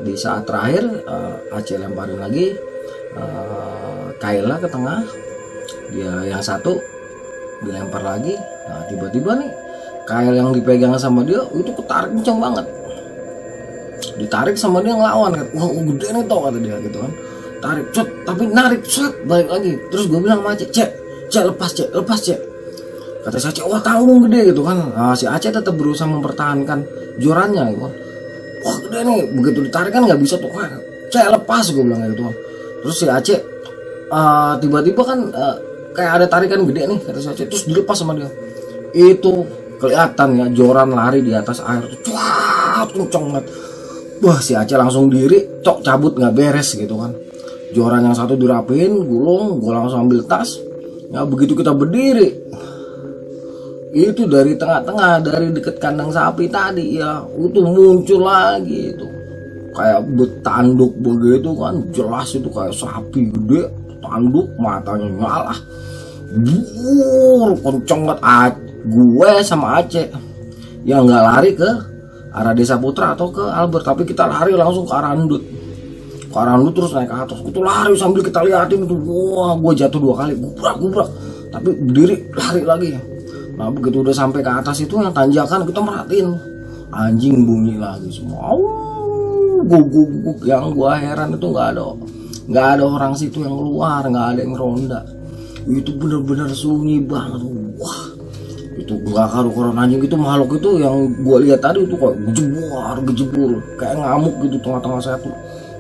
di saat terakhir Aceh lemparin lagi Kayla ke tengah, dia yang satu dilempar lagi. Nah tiba-tiba nih Kayla yang dipegang sama dia itu ketarik kencang banget, ditarik sama dia ngelawan kan. Wah gede nih tau kata dia gitu kan, tarik cet, tapi narik set balik lagi. Terus gue bilang sama Aceh, Cek lepas Cek. Kata si Aceh, wah tanggung gede gitu kan. Nah, si Aceh tetap berusaha mempertahankan jorannya gitu kan. Wah gede nih, begitu ditarik kan nggak bisa tuh. Wah, Cek lepas, gue bilang gitu kan. Terus si Aceh tiba-tiba kan kayak ada tarikan gede nih kata si Aceh, terus dilepas sama dia. Itu kelihatan ya joran lari di atas air tuh, cuat kenceng banget. Wah si Aceh langsung diri, cabut nggak beres gitu kan. Joran yang satu dirapiin, gulung, gue langsung ambil tas. Ya begitu kita berdiri, itu dari tengah-tengah, dari deket kandang sapi tadi ya, itu muncul lagi itu kayak betanduk begitu kan, jelas itu kayak sapi gede, tanduk, matanya nyala, kenceng banget. Gue sama Aceh yang nggak lari ke arah Desa Putra atau ke Albert, tapi kita lari langsung ke arah Andut. Terus naik ke atas, itu lari sambil kita liatin itu. Wah gue jatuh 2 kali, gubrak, tapi berdiri lari lagi. Nah begitu udah sampai ke atas itu yang tanjakan, kita merhatiin anjing bunyi lagi semua, guguk. Yang gue heran itu nggak ada orang situ yang keluar, nggak ada yang ronda. Itu bener-bener sunyi banget. Wah itu nggak karu-karuan anjing itu, makhluk itu yang gue lihat tadi itu kayak gejebur kayak ngamuk gitu tengah-tengah saya tuh.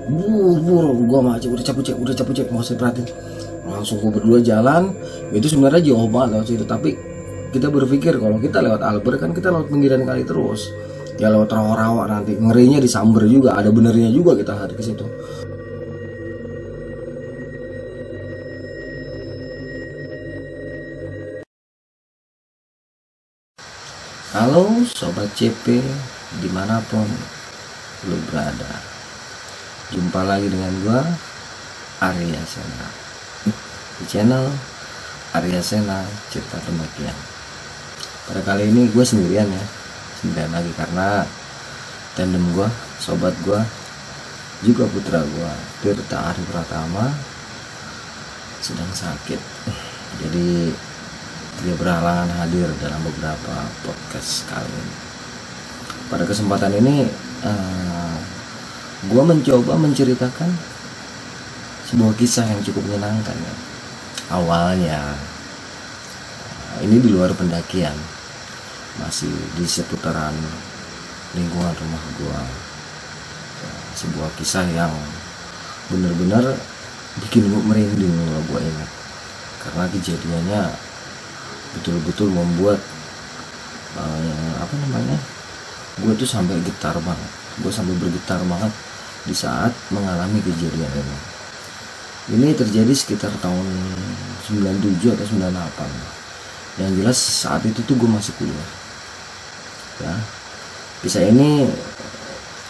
Gue macam udah capek mau saya perhatiin, langsung gue berdua jalan. Itu sebenarnya jauh banget lewat situ, tapi kita berpikir kalau kita lewat Albert kan kita lewat pinggiran kali terus ya, lewat rawa-rawa nanti ngerinya disamber juga, ada benernya juga kita hari ke situ. Halo Sobat CP dimanapun lu berada, jumpa lagi dengan gua Arya Sena di channel Arya Sena Cerita Pendakian. Pada kali ini gue sendirian lagi karena tandem gue, sobat gue, juga putra gue Tirta Ari Pratama sedang sakit. Jadi dia berhalangan hadir dalam beberapa podcast kali ini. Pada kesempatan ini gue mencoba menceritakan sebuah kisah yang cukup menyenangkan ya. Awalnya ini di luar pendakian, masih di seputaran lingkungan rumah gua. Sebuah kisah yang benar-benar bikin gua merinding kalau gua ingat, karena kejadiannya betul-betul membuat gua tuh sampai getar banget. Gua sampai bergetar banget di saat mengalami kejadian ini. Ini terjadi sekitar tahun 97 atau 98. Yang jelas saat itu tuh gue masih kuliah ya. Kisah ini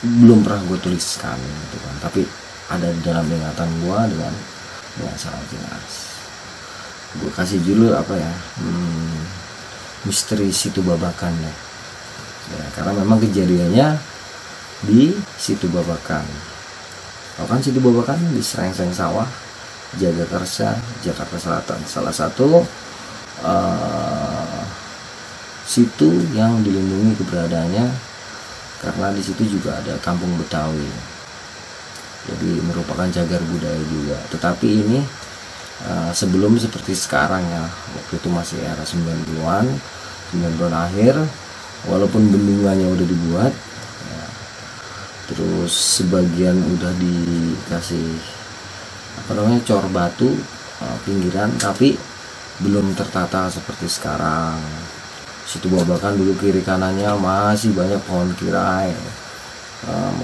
belum pernah gue tuliskan gitu kan, tapi ada di dalam ingatan gue dengan sangat jelas. Gue kasih judul misteri Situ Babakan ya, karena memang kejadiannya di Situ Babakan. Tahu kan Situ Babakan di Serengseng Sawah, Jagakarsa, Jakarta Selatan. Salah satu situ yang dilindungi keberadaannya karena di situ juga ada kampung Betawi. Jadi merupakan cagar budaya juga. Tetapi ini sebelum seperti sekarang ya. Waktu itu masih era 90-an akhir, walaupun bendungannya udah dibuat ya, terus sebagian udah dikasih cor batu pinggiran, tapi belum tertata seperti sekarang. Situ Babakan dulu kiri kanannya masih banyak pohon kirai,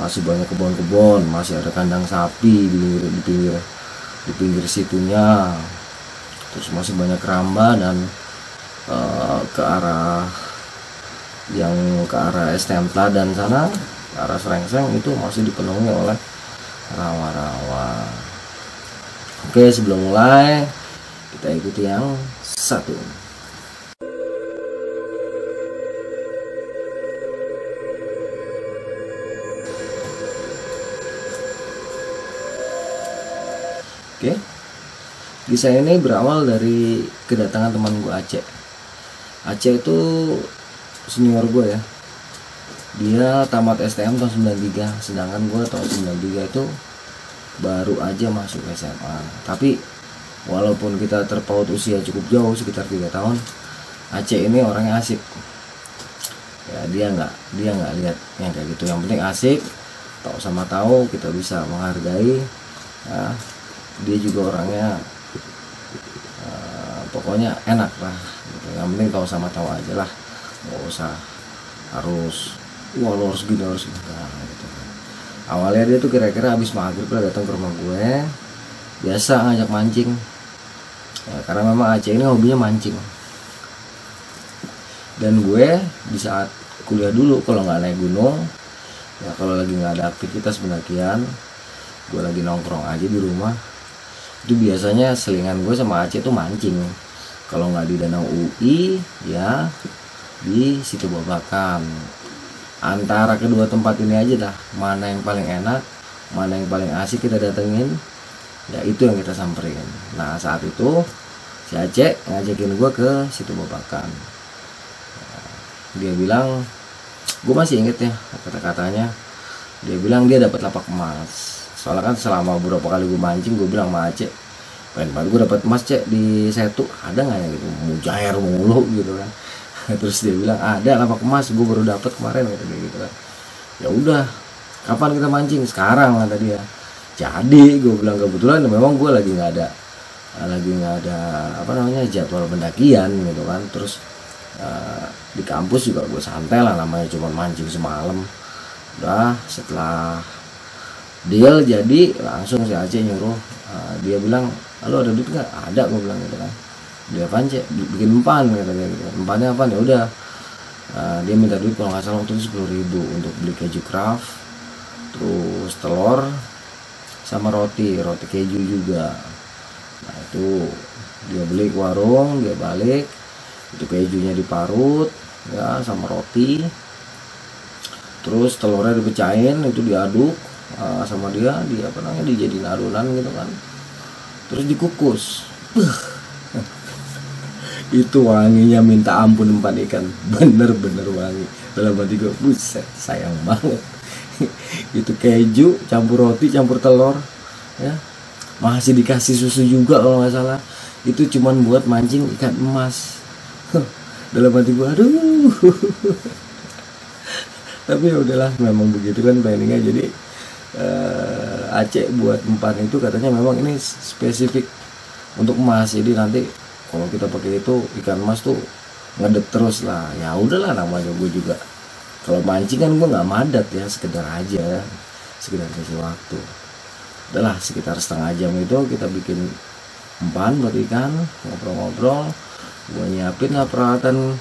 masih banyak kebun-kebun, masih ada kandang sapi di pinggir situnya. Terus masih banyak keramba, dan ke arah STM Teladan sana, ke arah Serengseng itu masih dipenuhi oleh rawa-rawa. Oke, sebelum mulai kita ikuti yang satu. Oke. Kisah ini berawal dari kedatangan teman gue Aceh. Aceh itu senior gue ya. Dia tamat STM tahun 93, sedangkan gue tahun 93 itu baru aja masuk SMA. Tapi walaupun kita terpaut usia cukup jauh, sekitar 3 tahun, Aceh ini orangnya asik. Ya, dia nggak lihat yang kayak gitu. Yang penting asik, tahu sama tahu, kita bisa menghargai. Ya, dia juga orangnya pokoknya enak lah gitu. Yang penting tahu sama tahu aja lah, nggak usah harus lo harus gini nah, gitu. Awalnya dia tuh kira-kira habis maghrib lah datang ke rumah gue, biasa ngajak mancing ya, karena memang Aceh ini hobinya mancing. Dan gue di saat kuliah dulu, kalau nggak naik gunung ya, kalau lagi nggak ada aktivitas pendakian, gue lagi nongkrong aja di rumah, itu biasanya selingan gue sama Aceh tuh mancing. Kalau nggak di Danau UI ya di Situ Babakan. Antara kedua tempat ini aja dah, mana yang paling enak, mana yang paling asik kita datengin, ya itu yang kita samperin. Nah saat itu si Aceh ngajakin gue ke Situ Babakan. Dia bilang, gue masih inget ya kata-katanya, dia bilang dia dapat lapak emas. Soalnya kan selama beberapa kali gue mancing, gue bilang sama Aceh, pengen banget gue dapat emas Cek di Setu, ada nggak ya gitu, mujair mulu gitu kan. Terus dia bilang ada lapak emas, gue baru dapat kemarin gitu kan. Ya udah, kapan kita mancing? Sekarang kata dia. Jadi gue bilang kebetulan memang gue lagi nggak ada apa namanya jadwal pendakian gitu kan. Terus di kampus juga gue santai lah, namanya cuma mancing semalam. Udah setelah deal jadi langsung si Aceh nyuruh, dia bilang, "Halo, ada duit nggak?" "Ada," gue bilang gitu kan. "Dia apaan Cek?" "Bikin empan," kata dia gitu. "Empannya apaan?" Ya udah, dia minta duit kalau nggak salah waktu itu 10.000 untuk beli keju craft, terus telur sama roti keju juga. Nah itu dia beli ke warung, dia balik, itu kejunya diparut ya sama roti, terus telurnya dipecahin, itu diaduk sama dia apa namanya, dijadiin adonan gitu kan, terus dikukus. Itu wanginya minta ampun empan ikan, bener-bener wangi. Dalam hati gue, buset sayang banget. Itu keju campur roti campur telur ya, masih dikasih susu juga kalau nggak salah. Itu cuman buat mancing ikan emas. Dalam hati gue, aduh. Tapi ya udahlah, memang begitu kan planningnya. Jadi Aceh buat empan itu katanya memang ini spesifik untuk emas. Jadi nanti kalau kita pakai itu ikan emas tuh ngedep terus lah. Ya udahlah, namanya gue juga kalau mancing kan gue nggak madat ya, sekedar aja ya, sekedar kasih waktu. Udahlah, sekitar setengah jam itu kita bikin empan buat ikan, ngobrol-ngobrol. Gue nyiapin lah peralatan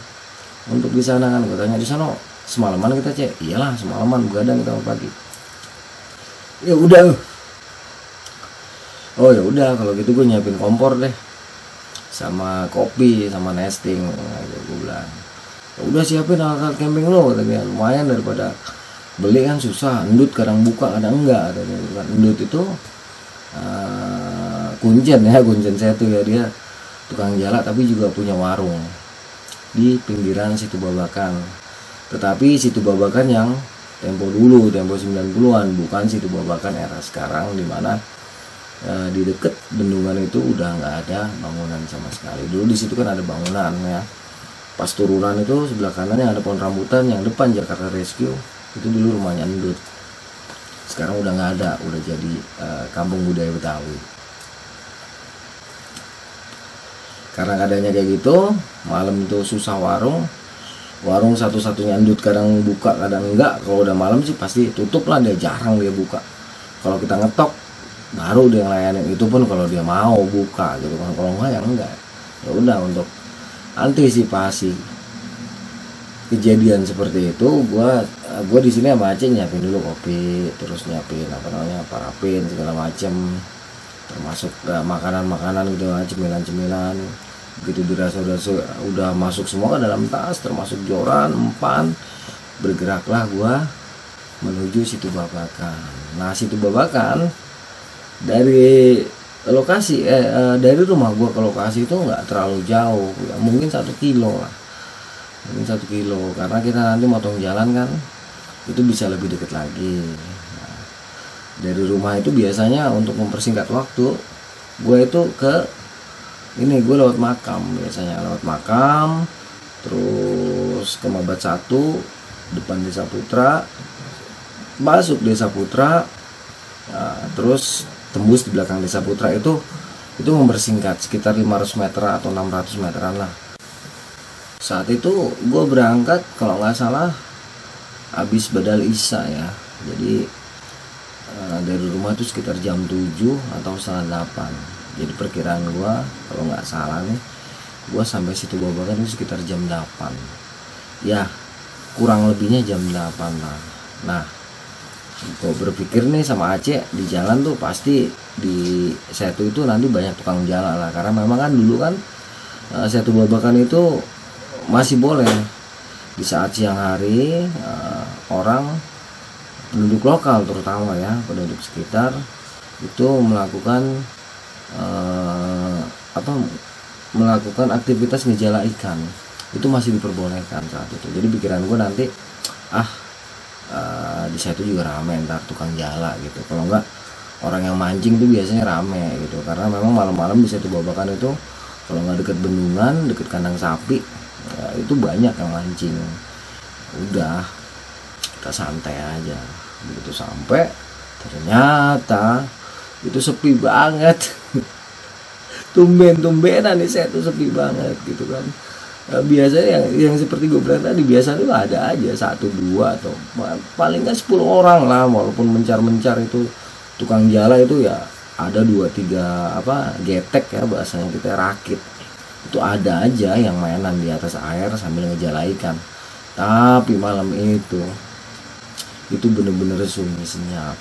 untuk di sana kan. Gue tanya, "Di sana semalaman kita Cek?" "Iyalah semalaman, begadang kita pagi." "Ya udah." "Oh ya udah, kalau gitu gue nyiapin kompor deh, sama kopi, sama nesting," gue bilang. "Ya udah, siapin alat camping lo," katanya. "Lumayan, daripada beli kan susah, endut kadang buka kadang enggak," katanya. Endut itu kuncen ya, kuncen Setu ya, dia tukang jala tapi juga punya warung di pinggiran Situ Babakan. Tetapi Situ Babakan yang tempo dulu, tempo 90-an, bukan Situ Babakan era sekarang, dimana di deket bendungan itu udah nggak ada bangunan sama sekali. Dulu di situ kan ada bangunan ya. Pas turunan itu sebelah kanannya ada pohon rambutan, yang depan Jakarta Rescue, itu dulu rumahnya Endut. Sekarang udah nggak ada, udah jadi kampung budaya Betawi. Karena keadaannya kayak gitu, malam itu susah warung satu-satunya Endut kadang buka kadang enggak. Kalau udah malam sih pasti tutup lah, dia jarang dia buka. Kalau kita ngetok baru dia ngelayanin, itu pun kalau dia mau buka gitu kan, kalau enggak ya enggak. Ya udah, untuk antisipasi kejadian seperti itu, gua di sini sama Aceh nyiapin dulu kopi, terus nyiapin apa namanya parafin segala macem, termasuk makanan-makanan gitu, cemilan-cemilan. Begitu dirasa udah masuk semua ke dalam tas, termasuk joran, empan, bergeraklah gua menuju Situ Babakan. Nah, Situ Babakan dari lokasi dari rumah gua ke lokasi itu nggak terlalu jauh ya, mungkin 1 kilo lah, mungkin 1 kilo, karena kita nanti motong jalan kan itu bisa lebih deket lagi. Nah, dari rumah itu biasanya untuk mempersingkat waktu gue itu ke ini, gue lewat makam, biasanya lewat makam terus ke Mabat 1 depan Desa Putra, masuk Desa Putra, nah, terus tembus di belakang Desa Putra itu mempersingkat sekitar 500 meter atau 600 meteran lah. Saat itu gue berangkat kalau nggak salah habis badal isya ya, jadi dari rumah itu sekitar jam 7 atau setengah 8. Jadi perkiraan gue kalau nggak salah nih, gue sampai situ Babakan itu sekitar jam 8 ya, kurang lebihnya jam 8 lah. Nah, gue berpikir nih sama Aceh di jalan tuh pasti di Setu itu nanti banyak tukang jala lah, karena memang kan dulu kan Setu Babakan itu masih boleh di saat siang hari orang penduduk lokal terutama ya, penduduk sekitar itu melakukan aktivitas ngejala ikan, itu masih diperbolehkan saat itu. Jadi pikiran gue nanti di situ juga rame ntar tukang jala gitu, kalau enggak orang yang mancing tuh biasanya rame gitu, karena memang malam-malam di situ Babakan itu kalau nggak deket bendungan, deket kandang sapi ya, itu banyak yang mancing. Udah kita santai aja, begitu sampai ternyata itu sepi banget. tumbenan nih saya tuh sepi banget gitu kan. Biasanya yang seperti gue bilang tadi, biasanya tuh ada aja 1, 2 atau paling kan 10 orang lah, walaupun mencar itu tukang jala itu ya ada 2, 3 getek ya bahasanya kita, rakit itu ada aja yang mainan di atas air sambil ngejala ikan. Tapi malam itu bener-bener sunyi senyap,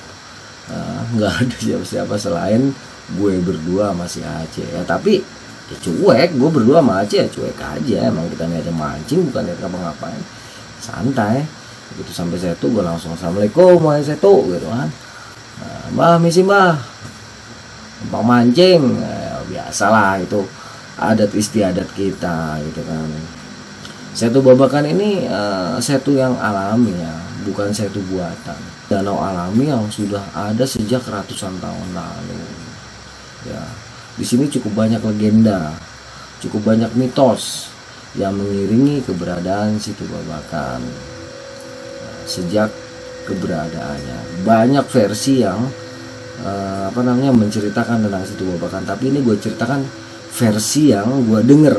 nggak ada siapa-siapa selain gue berdua masih Aceh ya. Tapi ya cuek, gue berdua sama Aceh ya cuek aja, emang kita niatnya mancing bukan niat ngapa-ngapain, santai. Begitu sampai Setu gue langsung assalamualaikum Mbak Setu gitu kan. Mbah misi mbah numpang mancing ya, biasalah itu adat istiadat kita gitu kan. Setu Babakan ini setu yang alami ya, bukan setu buatan, danau alami yang sudah ada sejak ratusan tahun lalu ya. Di sini cukup banyak legenda, cukup banyak mitos yang mengiringi keberadaan situ Babakan sejak keberadaannya. Banyak versi yang menceritakan tentang situ Babakan, tapi ini gue ceritakan versi yang gue denger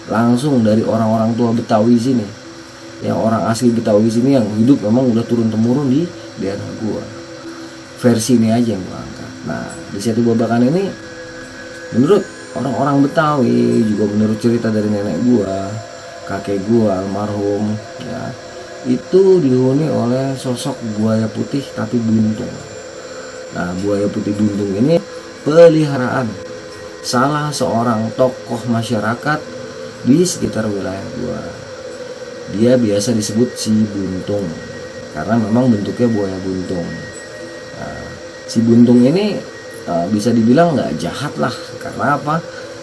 langsung dari orang-orang tua Betawi sini, yang orang asli Betawi sini yang hidup memang udah turun temurun di daerah gue. Versi ini aja yang gue angkat. Nah, di situ Babakan ini menurut orang-orang Betawi, juga menurut cerita dari nenek gue, kakek gue almarhum ya, itu dihuni oleh sosok buaya putih tapi buntung. Nah, buaya putih buntung ini peliharaan salah seorang tokoh masyarakat di sekitar wilayah gua. Dia biasa disebut si buntung karena memang bentuknya buaya buntung. Nah, si buntung ini bisa dibilang nggak jahat lah, karena apa?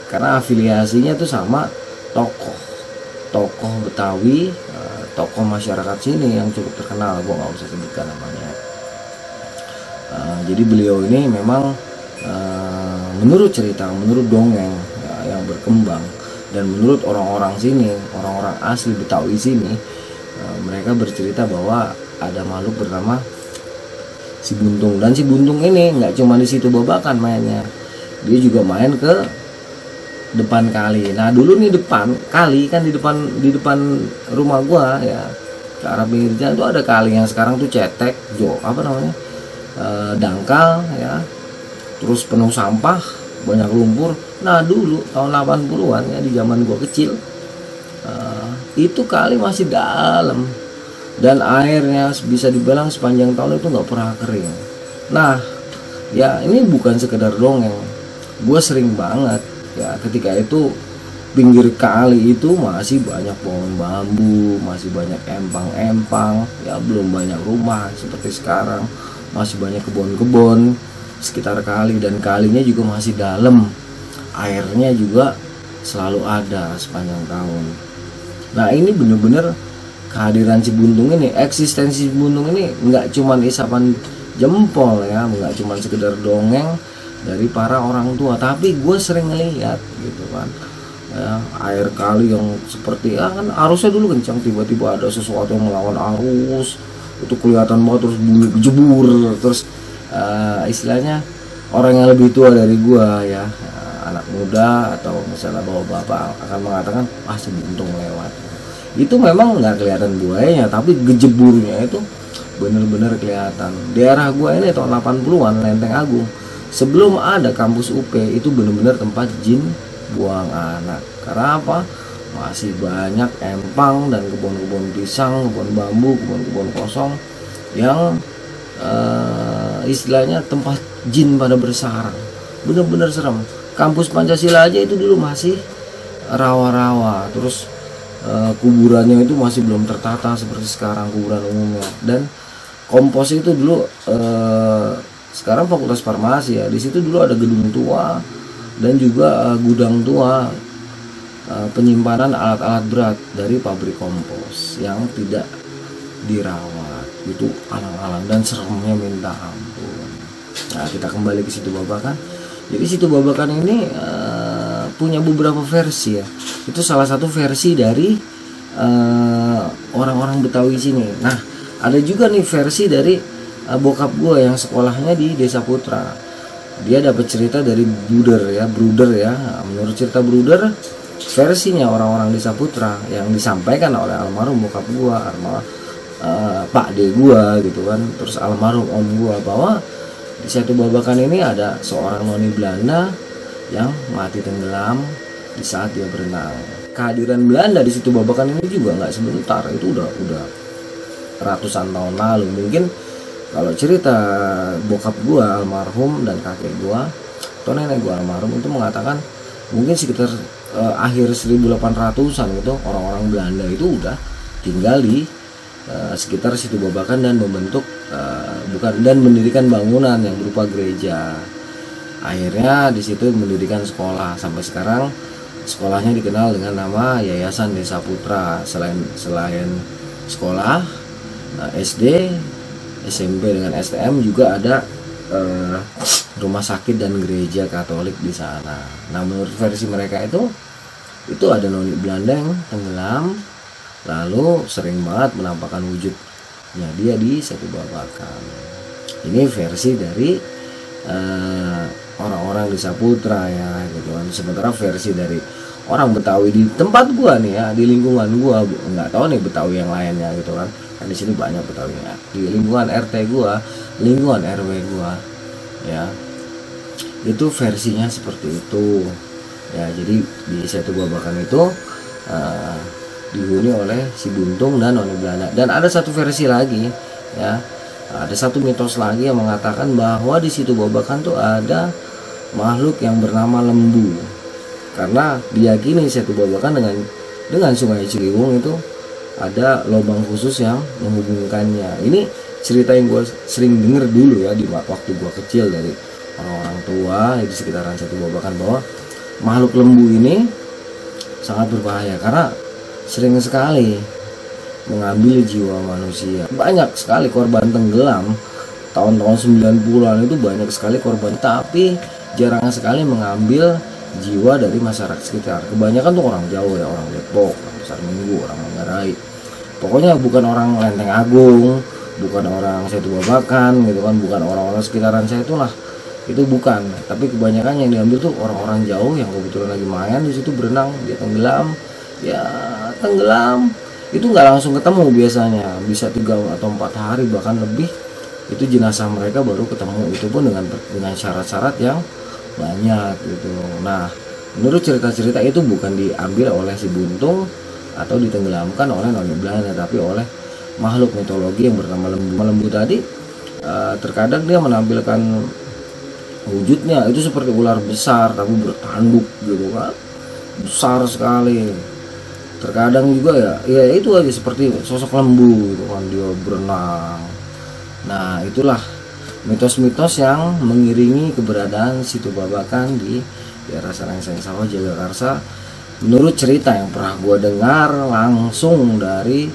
Karena afiliasinya tuh sama tokoh Betawi, tokoh masyarakat sini yang cukup terkenal, gua nggak usah sebutkan namanya. Jadi beliau ini memang menurut cerita, menurut dongeng ya, yang berkembang, dan menurut orang-orang sini, orang-orang asli Betawi sini, mereka bercerita bahwa ada makhluk bernama si buntung. Dan si buntung ini nggak cuma di situ Babakan mainnya, dia juga main ke depan kali. Nah dulu nih depan kali kan di depan rumah gua ya, ke arah pinggir jalan tuh ada kali yang sekarang tuh cetek, dangkal ya, terus penuh sampah, banyak lumpur. Nah dulu tahun 80-an ya, di zaman gua kecil, itu kali masih dalam dan airnya bisa dibilang sepanjang tahun itu nggak pernah kering. Nah ya ini bukan sekedar dongeng, gua sering banget ya, ketika itu pinggir kali itu masih banyak pohon bambu, masih banyak empang-empang ya, belum banyak rumah seperti sekarang, masih banyak kebun-kebun sekitar kali, dan kalinya juga masih dalam, airnya juga selalu ada sepanjang tahun. Nah ini bener-bener kehadiran si Buntung ini, eksistensi Buntung ini nggak cuman isapan jempol ya, nggak cuman sekedar dongeng dari para orang tua, tapi gue sering ngeliat gitu kan ya, air kali yang seperti ya kan arusnya dulu kencang, tiba-tiba ada sesuatu yang melawan arus, itu kelihatan banget, terus bulu jebur, terus istilahnya orang yang lebih tua dari gue ya, anak muda atau misalnya bapak-bapak akan mengatakan si Buntung lewat. Itu memang nggak kelihatan buayanya, tapi gejeburnya itu bener-bener kelihatan. Daerah gua ini tahun 80-an, Lenteng Agung, sebelum ada kampus UP, itu bener-bener tempat jin buang anak. Karena apa? Masih banyak empang dan kebun-kebun pisang, kebun bambu, kebun-kebun kosong yang istilahnya tempat jin pada bersarang. Bener-bener serem. Kampus Pancasila aja itu dulu masih rawa-rawa, terus kuburannya itu masih belum tertata seperti sekarang kuburan umumnya. Dan kompos itu dulu sekarang Fakultas Farmasi ya, di situ dulu ada gedung tua dan juga gudang tua, penyimpanan alat-alat berat dari pabrik kompos yang tidak dirawat. Itu alang-alang dan seremnya minta ampun. Nah kita kembali ke Situ Babakan. Jadi Situ Babakan ini punya beberapa versi ya. Itu salah satu versi dari orang-orang Betawi sini. Nah ada juga nih versi dari bokap gue yang sekolahnya di Desa Putra. Dia dapat cerita dari bruder ya. Nah, menurut cerita bruder, versinya orang-orang Desa Putra yang disampaikan oleh almarhum bokap gue, Pak D gue gitu kan, terus almarhum om gue, bahwa di Situ Babakan ini ada seorang noni Belanda yang mati tenggelam di saat dia berenang. Kehadiran Belanda di Situ Babakan ini juga nggak sebentar, itu udah ratusan tahun lalu. Mungkin kalau cerita bokap gua almarhum dan kakek gua atau nenek gua almarhum itu mengatakan mungkin sekitar akhir 1800-an gitu, orang-orang Belanda itu udah tinggal di sekitar Situ Babakan dan membentuk dan mendirikan bangunan yang berupa gereja. Akhirnya di situ mendirikan sekolah, sampai sekarang sekolahnya dikenal dengan nama Yayasan Desa Putra. Selain sekolah SD, SMP dengan STM, juga ada rumah sakit dan gereja Katolik di sana. Nah menurut versi mereka itu ada noni Belanda yang tenggelam, lalu sering banget menampakkan wujudnya dia di Situ Babakan. Ini versi dari orang-orang Desa Putra ya gitu kan. Sementara versi dari orang Betawi di tempat gua nih ya, di lingkungan gua, nggak tahu nih Betawi yang lainnya gitu kan di sini banyak Betawi ya, di lingkungan RT gua, lingkungan RW gua ya, itu versinya seperti itu ya. Jadi di Situ Babakan itu dihuni oleh si Buntung dan noni Belanda. Dan ada satu versi lagi ya, ada satu mitos lagi yang mengatakan bahwa di Situ Babakan tuh ada makhluk yang bernama lembu, karena diyakini Situ Babakan dengan Sungai Ciliwung itu ada lubang khusus yang menghubungkannya. Ini cerita yang gue sering denger dulu ya di waktu gue kecil dari orang-orang tua di sekitaran Situ Babakan, bahwa makhluk lembu ini sangat berbahaya karena sering sekali mengambil jiwa manusia. Banyak sekali korban tenggelam tahun-tahun 90-an, itu banyak sekali korban, tapi jarang sekali mengambil jiwa dari masyarakat sekitar. Kebanyakan tuh orang jauh ya, orang Depok, orang Pasar Minggu, orang Manggarai. Pokoknya bukan orang Lenteng Agung, bukan orang Situ Babakan gitu kan, bukan orang-orang sekitaran saya itulah. Itu bukan, tapi kebanyakan yang diambil tuh orang-orang jauh yang kebetulan lagi main di situ, berenang, dia tenggelam. Ya tenggelam itu nggak langsung ketemu, biasanya bisa 3 atau 4 hari bahkan lebih, itu jenazah mereka baru ketemu, itu pun dengan syarat-syarat yang banyak gitu. Nah menurut cerita-cerita itu bukan diambil oleh si Buntung atau ditenggelamkan oleh noni Belanda, tapi oleh makhluk mitologi yang bernama lembu. Lembu tadi terkadang dia menampilkan wujudnya itu seperti ular besar tapi bertanduk gitu kan, besar sekali. Terkadang juga ya itu aja seperti sosok lembu gitu kan, dia berenang. Nah itulah mitos-mitos yang mengiringi keberadaan situ Babakan di daerah Sarangseng Sawah Jagakarsa. Menurut cerita yang pernah gue dengar langsung dari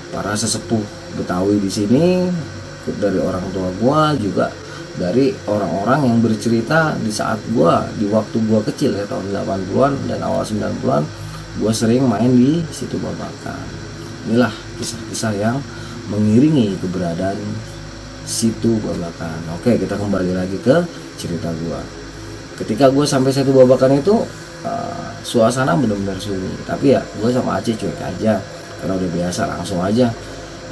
para sesepuh Betawi di sini, dari orang tua gue, juga dari orang-orang yang bercerita di saat gue, di waktu gue kecil ya, tahun 80-an dan awal 90-an, gue sering main di situ Babakan. Inilah kisah-kisah yang mengiringi keberadaan situ Babakan. Oke, kita kembali lagi ke cerita gue. Ketika gue sampai situ Babakan itu suasana benar-benar sunyi, tapi ya gue sama Aceh cuek aja karena udah biasa, langsung aja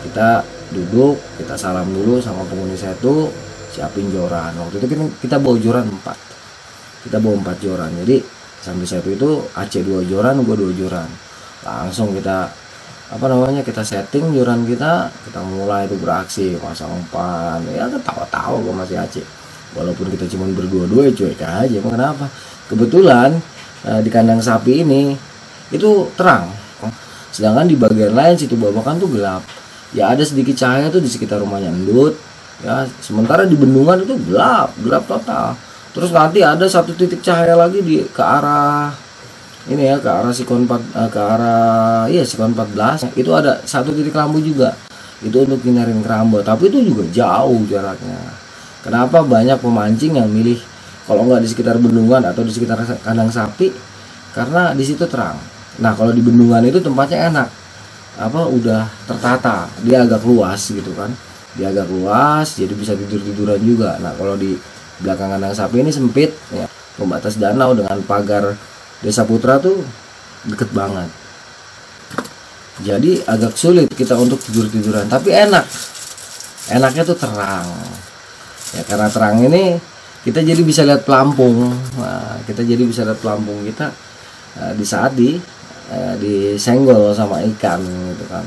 kita duduk, kita salam dulu sama penghuni situ, siapin joran. Waktu itu kita bawa joran 4, kita bawa 4 joran. Jadi sampai situ itu Aceh 2 joran, gue 2 joran. Langsung kita kita setting joran kita mulai itu beraksi, pasang umpan, ya ketawa-tawa gue masih Aceh, walaupun kita cuma berdua-dua cuek aja. Emang kenapa? Kebetulan di kandang sapi ini itu terang, sedangkan di bagian lain situ Babakan tuh gelap. Ya ada sedikit cahaya tuh di sekitar rumahnya Endut ya, sementara di bendungan itu gelap total. Terus nanti ada satu titik cahaya lagi ke arah ini ya, ke arah Sikon 14 itu ada satu titik lampu juga, itu untuk nginarin keramba, tapi itu juga jauh jaraknya. Kenapa banyak pemancing yang milih kalau nggak di sekitar bendungan atau di sekitar kandang sapi? Karena di situ terang. Nah kalau di bendungan itu tempatnya enak, udah tertata, dia agak luas gitu kan, dia agak luas jadi bisa tidur-tiduran juga. Nah kalau di belakang kandang sapi ini sempit ya, pembatas danau dengan pagar Desa Putra tuh deket banget, jadi agak sulit kita untuk tidur-tiduran, tapi enaknya tuh terang ya. Karena terang ini kita jadi bisa lihat pelampung. Nah, kita jadi bisa lihat pelampung kita di saat disenggol sama ikan gitu kan.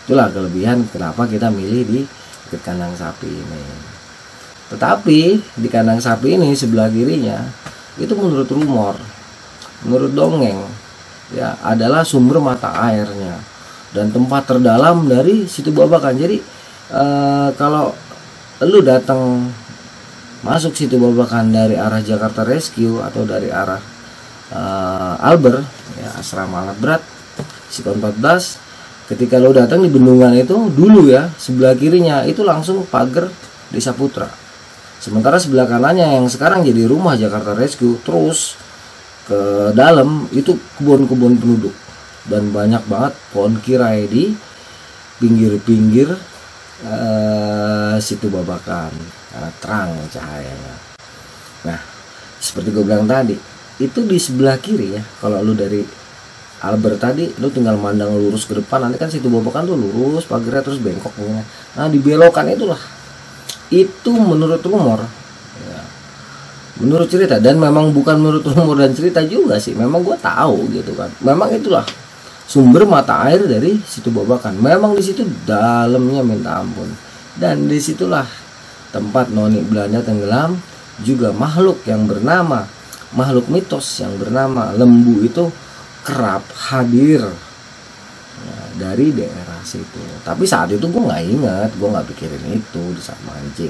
Itulah kelebihan kenapa kita milih di dekat kandang sapi ini. Tetapi di kandang sapi ini sebelah kirinya itu menurut rumor, menurut dongeng ya, adalah sumber mata airnya dan tempat terdalam dari situ Babakan. Jadi kalau lu datang masuk situ Babakan dari arah Jakarta Rescue atau dari arah Alber ya, asrama alat berat Sikon 14, ketika lo datang di bendungan itu dulu ya, sebelah kirinya itu langsung pagar Desa Putra, sementara sebelah kanannya yang sekarang jadi rumah Jakarta Rescue, terus ke dalam itu kebun-kebun penduduk dan banyak banget pohon kirai di pinggir-pinggir situ Babakan karena terang cahayanya. Nah seperti gue bilang tadi, itu di sebelah kiri ya, kalau lu dari Albert tadi lu tinggal mandang lurus ke depan, nanti kan situ Babakan tuh lurus pagarnya terus bengkok begini. Nah di belokan itulah, itu menurut rumor ya, menurut cerita, dan memang bukan menurut rumor dan cerita juga sih, memang gue tahu gitu kan, memang itulah sumber mata air dari situ Babakan. Memang di situ dalamnya minta ampun, dan disitulah tempat noni Belanda tenggelam. Juga makhluk mitos yang bernama lembu itu kerap hadir ya, dari daerah situ. Tapi saat itu gue nggak ingat, gue nggak pikirin itu di saat mancing.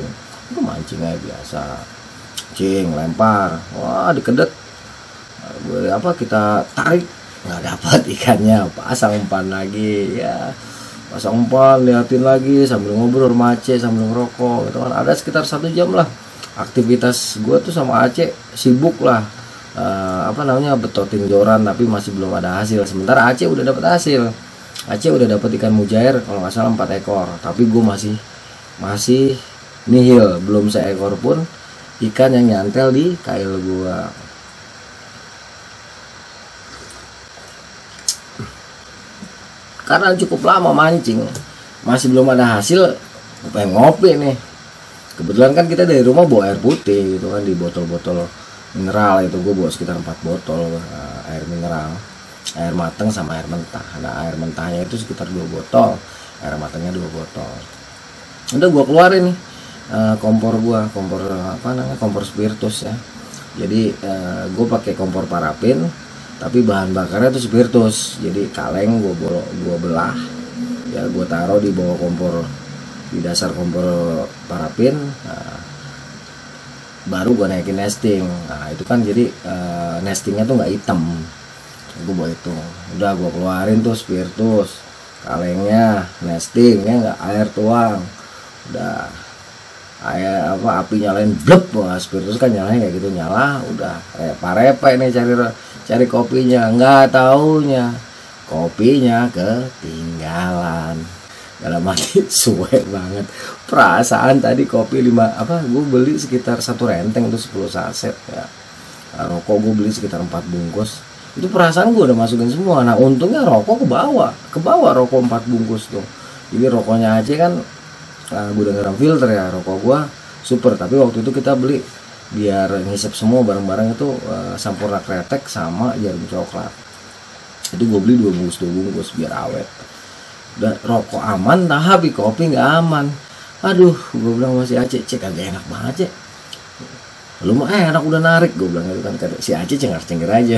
Gue mancing aja biasa, cing lempar, wah dikedet, kita tarik nggak dapat ikannya, pasang umpan lagi ya, pasang umpan, liatin lagi sambil ngobrol sama Aceh sambil ngerokok gitu kan. Ada sekitar 1 jam lah aktivitas gue tuh sama Aceh, sibuk lah betotin joran, tapi masih belum ada hasil. Sementara Aceh udah dapat hasil, Aceh udah dapat ikan mujair kalau nggak salah 4 ekor, tapi gue masih nihil, belum seekor pun ikan yang nyantel di kail gue. Karena cukup lama mancing, masih belum ada hasil, gue pengen ngopi nih. Kebetulan kan kita dari rumah bawa air putih gitu kan, di botol-botol mineral itu gue bawa sekitar 4 botol air mineral, air mateng sama air mentah. Nah air mentahnya itu sekitar 2 botol, air matangnya 2 botol. Udah gue keluarin nih kompor spiritus ya. Jadi gue pakai kompor parafin, tapi bahan bakarnya itu spiritus. Jadi kaleng gue belah ya, gue taruh di bawah kompor, di dasar kompor parafin. Nah, baru gue naikin nesting. Nah itu kan jadi nestingnya tuh nggak hitam. Gue bawa itu, udah gue keluarin tuh spiritus, kalengnya, nestingnya nggak, air tuang, udah air apa, api nyalain blep, wah spiritus kan nyalain kayak gitu, nyala, udah repa-repa ini cari kopinya, nggak taunya kopinya ketinggalan. Dalam hati suwe banget, perasaan tadi kopi 5 apa, gue beli sekitar 1 renteng itu 10 saset ya, rokok gue beli sekitar 4 bungkus. Itu perasaan gue udah masukin semua. Nah untungnya rokok ke bawah rokok 4 bungkus tuh. Jadi rokoknya Aceh kan gue dengerin filter ya, rokok gue super. Tapi waktu itu kita beli biar ngisep semua bareng-bareng itu Sampurna Kretek sama Jarum Coklat. Itu gue beli 2 bungkus biar awet. Dan rokok aman, tapi kopi nggak aman. Aduh, gue bilang masih Aceh, cek agak enak banget, Cek. Lu mah enak udah narik, gue bilang gitu kan. Kata si Aceh cengar-cengir aja.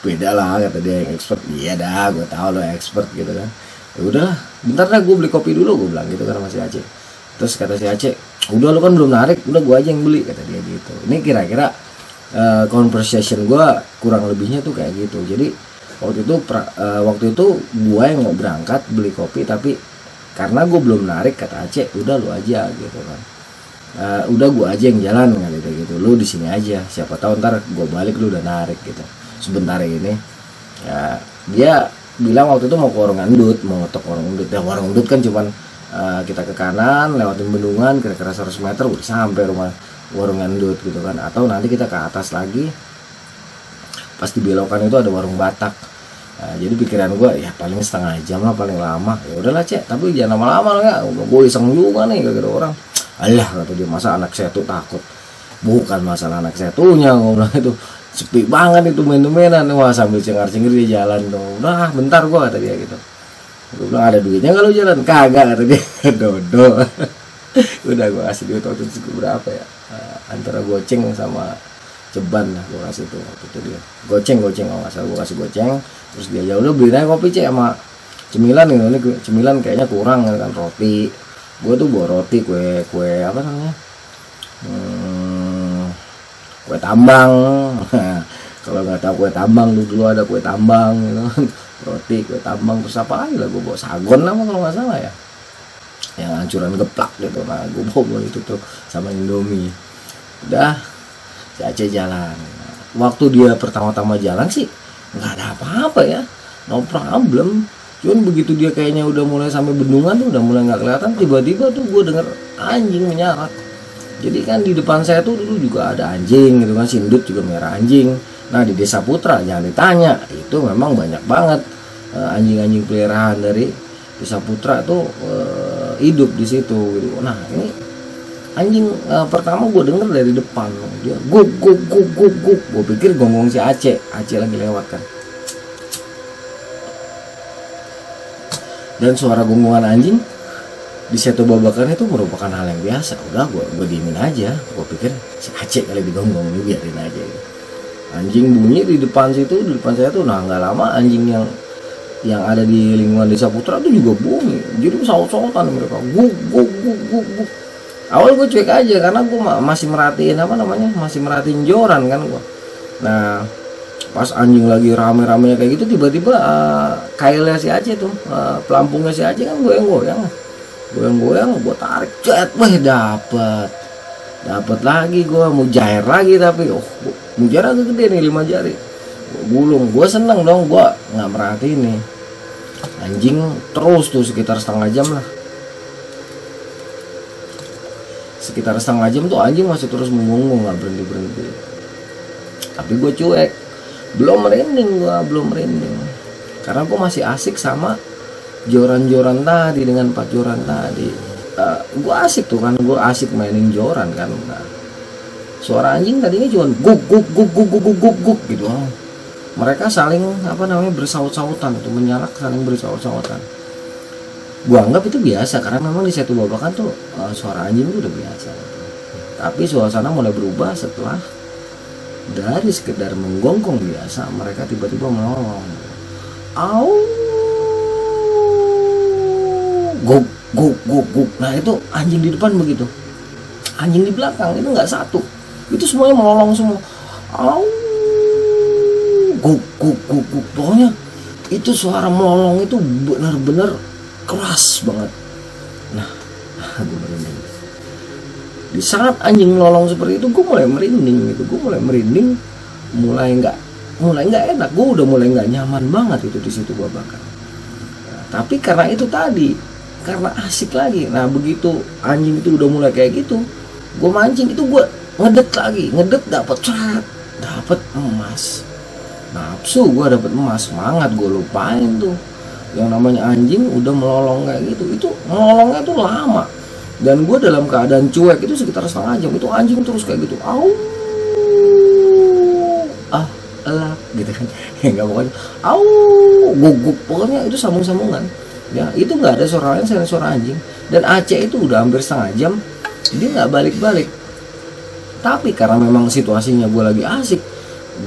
Beda lah, kata dia yang expert. Iya dah, gue tahu lo expert gitu kan. Ya udahlah, bentar dah gue beli kopi dulu, gue bilang gitu kan sama si Aceh. Terus kata si Aceh, udah lu kan belum narik, udah gue aja yang beli, kata dia gitu. Ini kira-kira conversation gue kurang lebihnya tuh kayak gitu. Jadi waktu itu gue yang mau berangkat beli kopi, tapi karena gue belum narik, kata Aceh, udah lu aja gitu kan. Udah gue aja yang jalan kali gitu, lu di sini aja, siapa tahu ntar gue balik lu udah narik gitu. Sebentar ini ya, dia bilang waktu itu mau ke warung Endut, mau ngetok warung Endut. Ya warung Endut kan cuman kita ke kanan lewatin bendungan kira-kira 100 meter udah sampai rumah warung Endut gitu kan. Atau nanti kita ke atas lagi, pas di belokan itu ada warung Batak. Jadi pikiran gue ya paling setengah jam lah paling lama. Ya udahlah Cek, tapi jangan lama-lama ya. Gue iseng juga nih gara-gara orang. Alah, kata dia, masa anak saya tuh takut. Bukan masalah anak saya tuhnya, gue bilang itu sepi banget itu main-mainan. Wah sambil cengar-cengir dia jalan tuh. Udah bentar gue, kata dia gitu. Gue bilang ada duitnya kalau jalan? Kagak, kata dia. Dodo. Udah gue kasih duit waktu itu berapa ya, antara goceng sama ceban lah gue kasih tuh waktu itu dia. Goceng kalau nggak salah gue kasih goceng. Terus dia ya udah beli aja kopi Cek sama cemilan gitu. Ini cemilan kayaknya kurang kan, roti. Gue tuh bawa roti, kue apa namanya, kue tambang. Kalau nggak tahu kue tambang, dulu ada kue tambang gitu kan. Roti, kue tambang, terus apa lagi lah, gue bawa sagon nama kalau nggak salah ya, yang hancuran geplak gitu. Nah gue bawa itu tuh sama Indomie. Udah si Aceh jalan. Waktu dia pertama-tama jalan sih nggak ada apa-apa ya, no problem. Cuman begitu dia kayaknya udah mulai sampai bendungan tuh udah mulai nggak kelihatan, tiba-tiba tuh gue denger anjing menyarak. Jadi kan di depan saya tuh dulu juga ada anjing gitu kan, Sindut juga merah anjing. Nah di Desa Putra jangan ditanya, itu memang banyak banget anjing-anjing peliharaan dari Desa Putra tuh hidup di situ gitu. Nah ini anjing pertama gue denger dari depan, dia guk. Gue pikir gonggong si Aceh lagi lewat kan. Dan suara gonggongan anjing di Setu Babakan itu merupakan hal yang biasa. Udah gue diemin aja. Gue pikir si Aceh kali digonggong, biarin aja gitu. Anjing bunyi di depan situ, di depan saya tuh. Nah nggak lama anjing yang ada di lingkungan Desa Putra itu juga bunyi. Jadi saut-sautan mereka, guk. Awal gue cuek aja karena gue masih merhatiin masih merhatiin joran kan gue. Nah pas anjing lagi rame-ramenya kayak gitu, tiba-tiba kailnya si Aceh tuh, pelampungnya si Aceh kan goyang-goyang, gue tarik, cet, dapet lagi, gue mau jair lagi, tapi mujair agak gede nih, 5 jari, gue gulung. Gue seneng dong, gue nggak merhatiin nih anjing terus tuh sekitar setengah jam lah. Sekitar setengah jam tuh anjing masih terus mengungung, nggak berhenti. Tapi gue cuek, belum merinding karena gue masih asik sama joran-joran tadi, dengan 4 joran tadi. Gue asik tuh kan, gue asik mainin joran kan. Nah, suara anjing tadinya cuma guk gitu. Mereka saling bersaut-sautan tuh, menyarak, saling bersaut-sautan. Gue anggap itu biasa karena memang di Setu Babakan tuh suara anjing itu udah biasa. Tapi suasana mulai berubah setelah dari sekedar menggonggong biasa, mereka tiba-tiba melolong. Au, guk. Nah itu anjing di depan begitu, anjing di belakang itu nggak satu, itu semuanya melolong semua. Au, guk guk guk guk. Pokoknya itu suara melolong itu benar-benar keras banget. Nah, gue merinding. Di saat anjing melolong seperti itu, gue mulai merinding gitu. Gue mulai merinding, mulai nggak enak. Gue udah mulai nggak nyaman banget itu di situ gue bakar. Nah, tapi karena itu tadi, karena asik lagi. Nah, begitu anjing itu udah mulai kayak gitu, gue mancing itu gue ngedet lagi, dapat dapat emas. Nafsu gue dapat emas, semangat gue lupain tuh yang namanya anjing udah melolong kayak gitu. Itu melolongnya tuh lama. Dan gue dalam keadaan cuek itu sekitar setengah jam. Itu anjing terus kayak gitu, au, elak gitu kan. Enggak, pokoknya au, guguk, pokoknya itu sambung-sambungan. Ya, itu nggak ada suara lain selain suara anjing. Dan Aceh itu udah hampir setengah jam dia nggak balik-balik. Tapi karena memang situasinya gue lagi asik,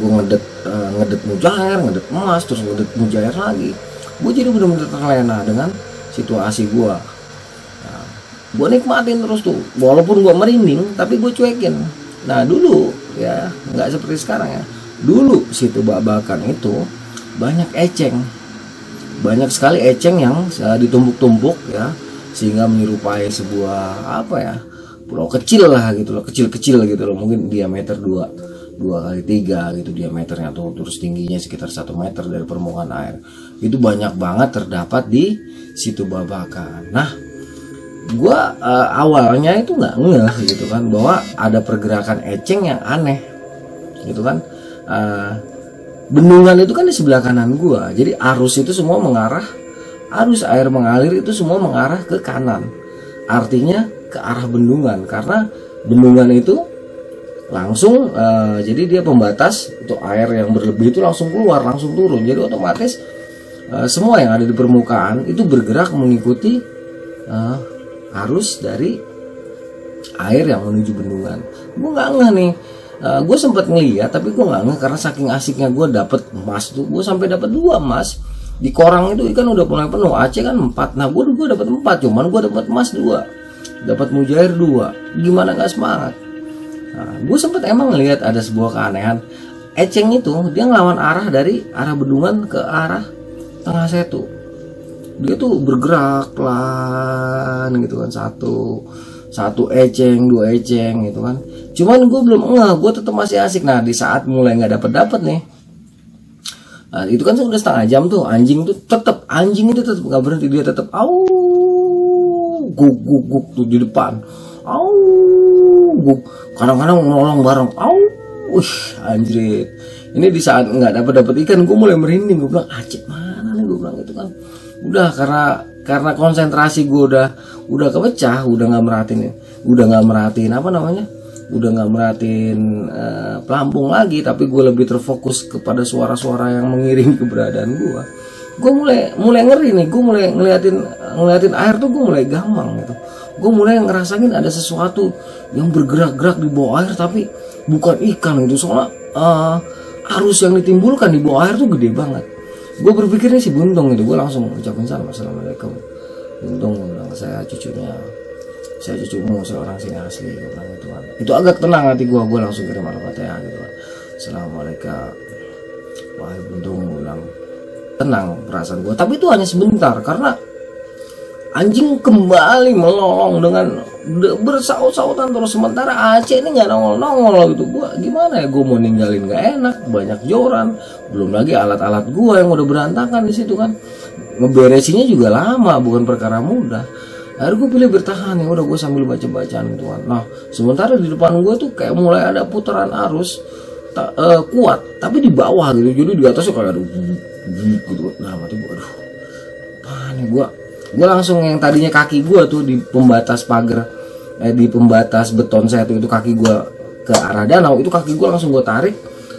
gue ngedet mujair, ngedet emas, terus ngedet mujair lagi. Gue jadi benar-benar terlena dengan situasi gue. Gue nikmatin terus tuh, walaupun gue merinding tapi gue cuekin. Nah dulu ya nggak seperti sekarang ya. Dulu situ babakan itu banyak eceng, banyak sekali eceng yang ditumpuk-tumpuk ya, sehingga menyerupai sebuah apa ya, pulau kecil lah gitu loh, kecil-kecil gitu loh, mungkin diameter 2 kali 3 gitu diameternya tuh, terus tingginya sekitar 1 meter dari permukaan air. Itu banyak banget terdapat di situ babakan. Nah, gua awalnya itu nggak ngeh gitu kan bahwa ada pergerakan eceng yang aneh gitu kan. Bendungan itu kan di sebelah kanan gua, jadi arus itu semua mengarah, arus air mengalir itu semua mengarah ke kanan, artinya ke arah bendungan, karena bendungan itu langsung jadi dia pembatas untuk air yang berlebih itu langsung keluar, langsung turun. Jadi otomatis semua yang ada di permukaan itu bergerak mengikuti arus dari air yang menuju bendungan. Gue nggak ngeh nih, gue sempat ngeliat tapi gue nggak ngeh karena saking asiknya gue dapet emas tuh. Gue sampai dapat 2 emas di korang itu, ikan udah mulai penuh. Aceh kan 4, nah gue dapat 4, cuman gue dapat emas 2, dapat mujair 2. Gimana nggak semangat? Nah, gue sempat emang ngeliat ada sebuah keanehan. Eceng itu dia ngelawan arah dari arah bendungan ke arah tengah setu. Dia tuh bergerak pelan gitu kan, satu eceng, 2 eceng gitu kan. Cuman gue belum ngeh, gue tetap masih asik. Nah di saat mulai nggak dapet nih, nah, itu kan sudah setengah jam tuh, anjing itu tetap nggak berhenti, dia tetap au, guk guk guk tuh di depan, au, guk, kadang-kadang nolong bareng, au, anjrit. Ini di saat nggak dapet ikan, gue mulai merinding. Gue bilang, Aceh mana nih, gue bilang gitu kan. Udah karena konsentrasi gue udah kepecah, udah nggak merhatiin apa namanya, udah nggak merhatiin pelampung lagi, tapi gue lebih terfokus kepada suara-suara yang mengiring keberadaan gue. Gue mulai ngeri nih, gue mulai ngeliatin air tuh, gue mulai gampang gitu. Gue mulai ngerasain ada sesuatu yang bergerak-gerak di bawah air, tapi bukan ikan itu, soalnya arus yang ditimbulkan di bawah air tuh gede banget. Gue berpikirnya si Buntung gitu, gue langsung ucapin salam, assalamualaikum Buntung, gue bilang, saya cucumu, saya orang sini asli, gue bilang gitu kan. Itu agak tenang hati gue langsung kirim al-fatihah gitu kan, assalamualaikum wahai Buntung, gue bilang, tenang perasaan gue. Tapi itu hanya sebentar, karena anjing kembali melolong dengan bersaut-sautan terus. Sementara Aceh ini nggak nongol gitu. Gua gimana ya, gue mau ninggalin nggak enak, banyak joran, belum lagi alat-alat gue yang udah berantakan di situ kan. Ngeberesinya juga lama, bukan perkara mudah. Akhirnya gue pilih bertahan, ya udah gue sambil baca-bacaan gitu kan. Nah sementara di depan gue tuh kayak mulai ada putaran arus kuat, tapi di bawah gitu, jadi di atasnya kayak aduh gitu. Nah mati gue, aduh panik gue langsung, yang tadinya kaki gue tuh di pembatas pagar, di pembatas beton saya itu kaki gue ke arah danau, itu kaki gue langsung gue tarik,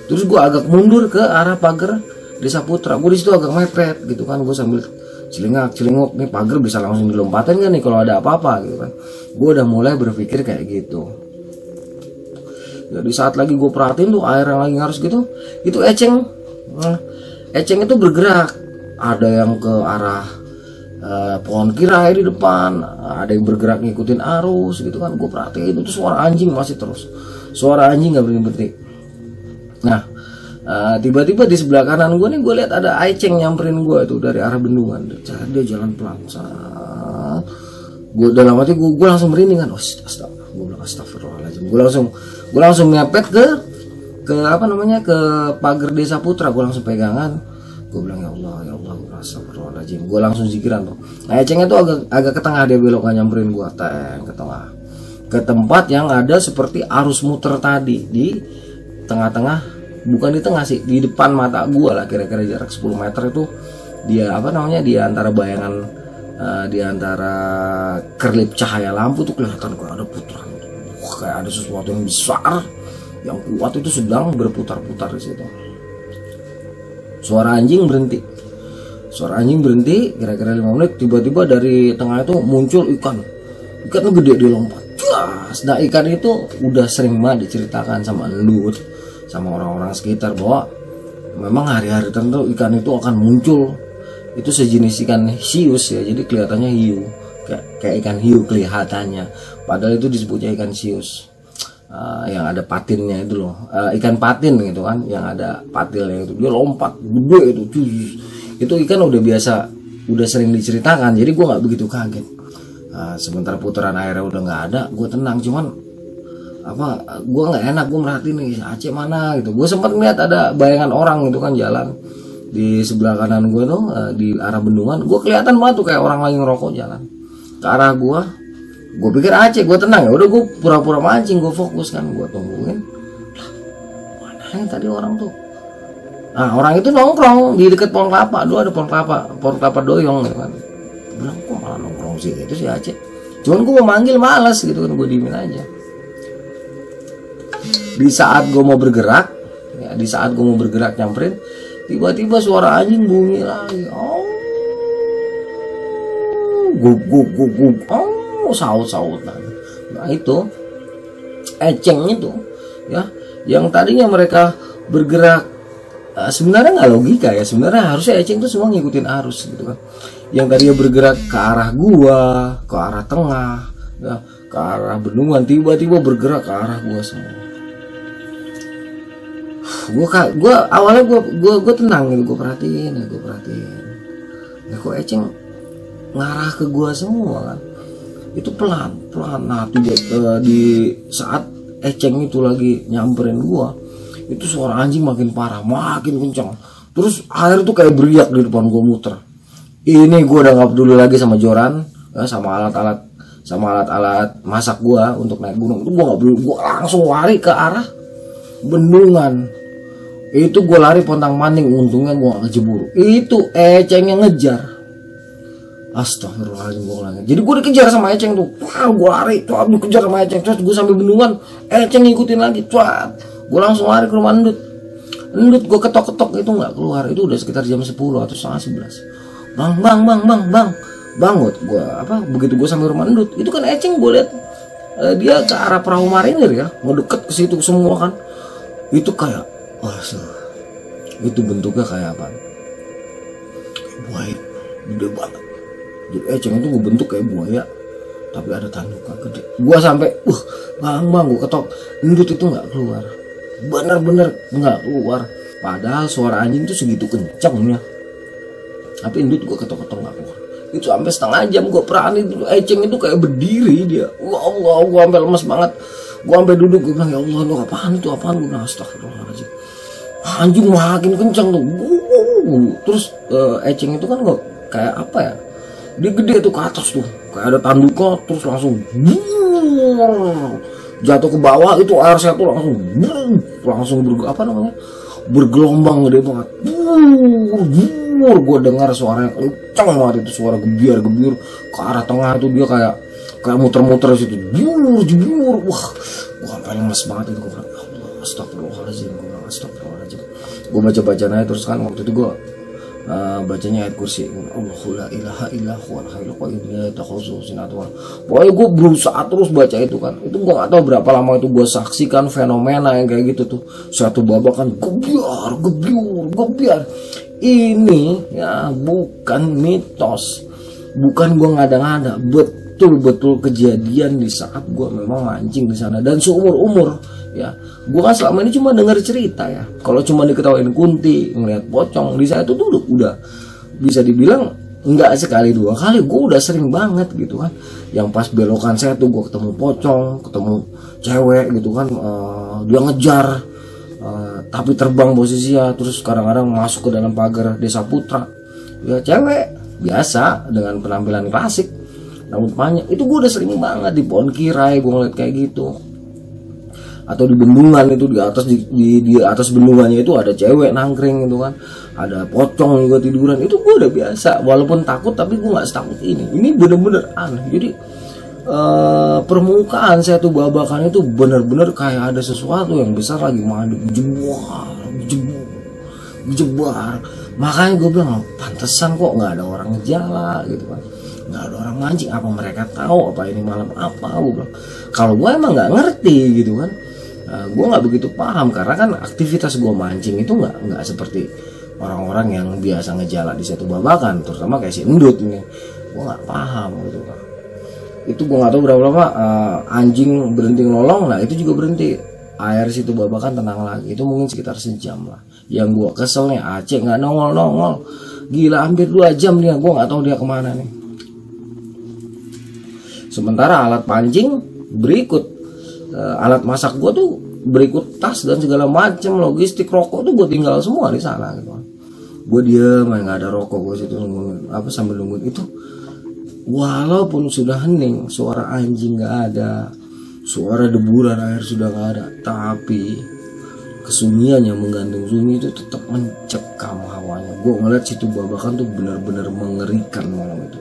terus gue agak mundur ke arah pagar Desa Putra. Gue di situ agak mepet gitu kan, gue sambil celingak nih, pagar bisa langsung dilompatin kan nih kalau ada apa-apa gitu kan. Gue udah mulai berpikir kayak gitu. Jadi saat lagi gue perhatiin tuh air yang lagi harus gitu, itu eceng itu bergerak, ada yang ke arah pohon kirahi di depan, ada yang bergerak ngikutin arus gitu kan. Gue perhatiin itu suara anjing masih terus suara anjing nggak berhenti. Nah, tiba-tiba di sebelah kanan gue nih, gue lihat ada Aceng nyamperin gue tuh dari arah bendungan. Dia jalan pelan. Gue dalam hati gue langsung merinding kan. Gue bilang astagfirullahaladzim. Gue langsung mepet ke apa namanya, ke pagar desa Putra. Gue langsung pegangan. Gue bilang ya Allah, astagfirullahaladzim. Gue langsung zikiran tuh. Nah, Acengnya tuh agak ke tengah, dia belok nyamperin gue ke tengah, ke tempat yang ada seperti arus muter tadi di tengah-tengah, bukan di tengah sih, di depan mata gue lah, kira-kira jarak 10 meter itu dia apa namanya, di antara bayangan di antara kerlip cahaya lampu tuh kelihatan kayak ada putaran, kayak ada sesuatu yang besar yang kuat itu sedang berputar-putar di situ. Suara anjing berhenti kira-kira 5 menit. Tiba-tiba dari tengah itu muncul ikan gede, dia lompat. Nah, ikan itu udah sering banget diceritakan sama Endut, sama orang-orang sekitar, bahwa memang hari-hari tertentu ikan itu akan muncul. Itu sejenis ikan hius ya, jadi kelihatannya hiu, kayak ikan hiu kelihatannya, padahal itu disebutnya ikan hius. Yang ada patinnya itu loh, ikan patin gitu kan, yang ada patilnya itu, dia lompat gede itu ikan udah sering diceritakan, jadi gue nggak begitu kaget. Sementara putaran airnya udah nggak ada, gue tenang. Cuman gue nggak enak, gue merhatiin nih Aceh mana gitu. Gue sempat melihat ada bayangan orang gitu kan jalan di sebelah kanan gue tuh, di arah bendungan. Gue kelihatan banget tuh kayak orang lagi ngerokok jalan ke arah gue. Gue pikir Aceh, gue tenang ya udah, gue pura-pura mancing, gue fokus kan, gue tungguin. Mana yang tadi orang tuh? Nah, orang itu nongkrong di dekat pohon kelapa. Dulu ada pohon kelapa doyong gitu kan. Gue bilang kok malah nongkrong sih itu si Aceh. Cuman gue mau manggil malas gitu kan, gue diemin aja. Di saat gue mau bergerak nyamperin, tiba-tiba suara anjing bunyi lagi. Saut. Nah itu Eceng itu ya, yang tadinya mereka bergerak, sebenarnya nggak logika ya, sebenarnya harusnya Eceng itu semua ngikutin arus gitu kan. Yang tadinya bergerak ke arah gua, ke arah tengah ya, ke arah bendungan, tiba-tiba bergerak ke arah gua semua. Gua awalnya gua tenang gitu, gua perhatiin ya, kok Eceng ngarah ke gua semua kan. Itu pelan. Nah, di saat Eceng itu lagi nyamperin gua, itu suara anjing makin parah, makin kencang. Terus air tuh kayak beriak di depan gua muter. Ini gua udah nggak peduli lagi sama joran, sama alat-alat masak gua untuk naik gunung. Itu gua nggak peduli, gua langsung lari ke arah bendungan. Itu gua lari pontang-panting, untungnya gua nggak kejebur. Itu Eceng yang ngejar. Astagfirullahaladzim. Jadi gue dikejar sama Eceng tuh. Gue lari, gue kejar sama Eceng. Terus gue sambil bendungan, Eceng ngikutin lagi. Gue langsung lari ke rumah Endut gue ketok-ketok, itu nggak keluar. Itu udah sekitar jam 10 atau setengah 11. Bang, begitu gue sampai rumah Endut, itu kan Eceng gue lihat dia ke arah perahu marinir ya, mau deket ke situ semua kan. Itu kayak, itu bentuknya kayak apa? Kayak buaya, gede banget. Jadi Eceng itu gue bentuk kayak buaya, tapi ada tanduknya gede. Gue sampai, bang, gue ketok, Endut itu nggak keluar, bener-bener nggak keluar. Padahal suara anjing itu segitu kencangnya, tapi Endut gue ketok-ketok nggak keluar. Itu sampai setengah jam gue perhatiin dulu, Eceng itu kayak berdiri dia. Allah, gue sampai lemes banget. Gue sampai duduk, gue bilang ya Allah, lu apaan itu? Gue bilang astagfirullahaladzim. Anjing makin kencang tuh. Terus Eceng itu kan kayak apa ya? Dia gede tuh ke atas tuh, kayak ada tanduknya, terus langsung jatuh ke bawah. Itu air saya tuh langsung bergelombang gede banget. Gue dengar suaranya kencang banget, itu suara gebiar-gebiar ke arah tengah. Itu dia kayak muter-muter situ, jebur. Wah, gue sampai lemes banget itu. Gue bilang astagfirullahaladzim. Gue baca aja terus kan, waktu itu gue bacanya ayat kursi, Allahu la ilaha illa huwal hayyul qayyum la ta'khudhuhu sinatun. Pokoknya gue berusaha terus baca itu kan. Itu gue gak tahu berapa lama itu gue saksikan fenomena yang kayak gitu tuh. Satu babak kan gebiar. Ini ya bukan mitos, bukan gue ngada-ngada, betul kejadian di saat gue memang mancing di sana. Dan seumur Ya, gue kan selama ini cuma dengar cerita ya. Kalau cuma diketawain kunti, ngeliat pocong, di saya itu tuh udah bisa dibilang nggak sekali dua kali, gue udah sering banget gitu kan. Yang pas belokan saya tuh gue ketemu pocong, ketemu cewek gitu kan, dia ngejar, tapi terbang posisinya, terus kadang-kadang masuk ke dalam pagar desa Putra. Ya cewek biasa dengan penampilan klasik, rambut panjang. Itu gue udah sering banget di pohon kirai gue ngeliat kayak gitu. Atau di bendungan itu di atas bendungannya itu ada cewek nangkring gitu kan, ada pocong juga tiduran. Itu gue udah biasa, walaupun takut tapi gue nggak setakut ini bener-bener aneh. Jadi permukaan saya tuh Babakan itu bener-bener kayak ada sesuatu yang besar lagi madep, jebar. Makanya gue bilang pantesan kok nggak ada orang ngejala gitu kan, nggak ada orang mancing. Apa mereka tahu apa ini malam apa? Gue bilang kalau gue emang nggak ngerti gitu kan. Gue nggak begitu paham karena kan aktivitas gue mancing itu nggak seperti orang-orang yang biasa ngejala di satu Babakan, terutama kayak si Endut ini. Gue nggak paham gitu kan. Itu gue nggak tahu berapa lama anjing berhenti nolong. Nah itu juga berhenti, air situ Babakan tenang lagi. Itu mungkin sekitar sejam lah. Yang gue keselnya Aceh nggak nongol, gila hampir 2 jam dia, gue nggak tahu dia kemana nih. Sementara alat pancing berikut, alat masak gue tuh berikut, tas dan segala macam, logistik, rokok tuh gue tinggal semua di sana gitu. Gue diem, nggak ada rokok, gue situ nungguin sambil nungguin itu. Walaupun sudah hening, suara anjing nggak ada, suara deburan air sudah nggak ada, tapi kesunyian yang menggantung sunyi itu tetap mencekam hawanya. Gue ngeliat situ Babakan tuh benar-benar mengerikan malam itu.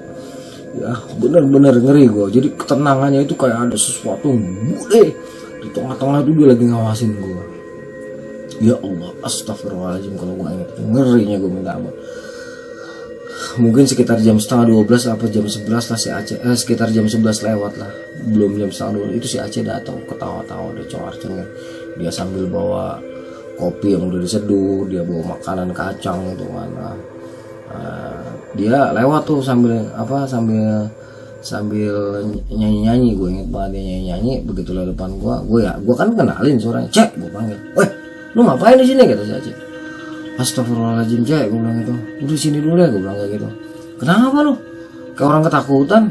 Ya bener-bener ngeri gue. Jadi ketenangannya itu kayak ada sesuatu bude di tengah-tengah itu, dia lagi ngawasin gue. Ya Allah, astagfirullahaladzim, kalau gue ingat itu ngerinya gue minta ampun. Mungkin sekitar jam setengah 12 apa jam 11 lah si Aceh, sekitar jam 11 lewat lah, belum jam setengah 12 itu si Aceh datang ketawa-tawa, dia cengir. Dia sambil bawa kopi yang udah diseduh, dia bawa makanan kacang gitu kan. Dia lewat tuh sambil nyanyi-nyanyi. Gue inget banget dia nyanyi-nyanyi. Begitu lewat depan gue kan kenalin suaranya, Cek, gue panggil, weh lu ngapain di sini, kata si Aceh. Astagfirullahaladzim Cek, gue bilang gitu, udah sini dulu ya, gue bilang kayak gitu. Kenapa lu kayak orang ketakutan?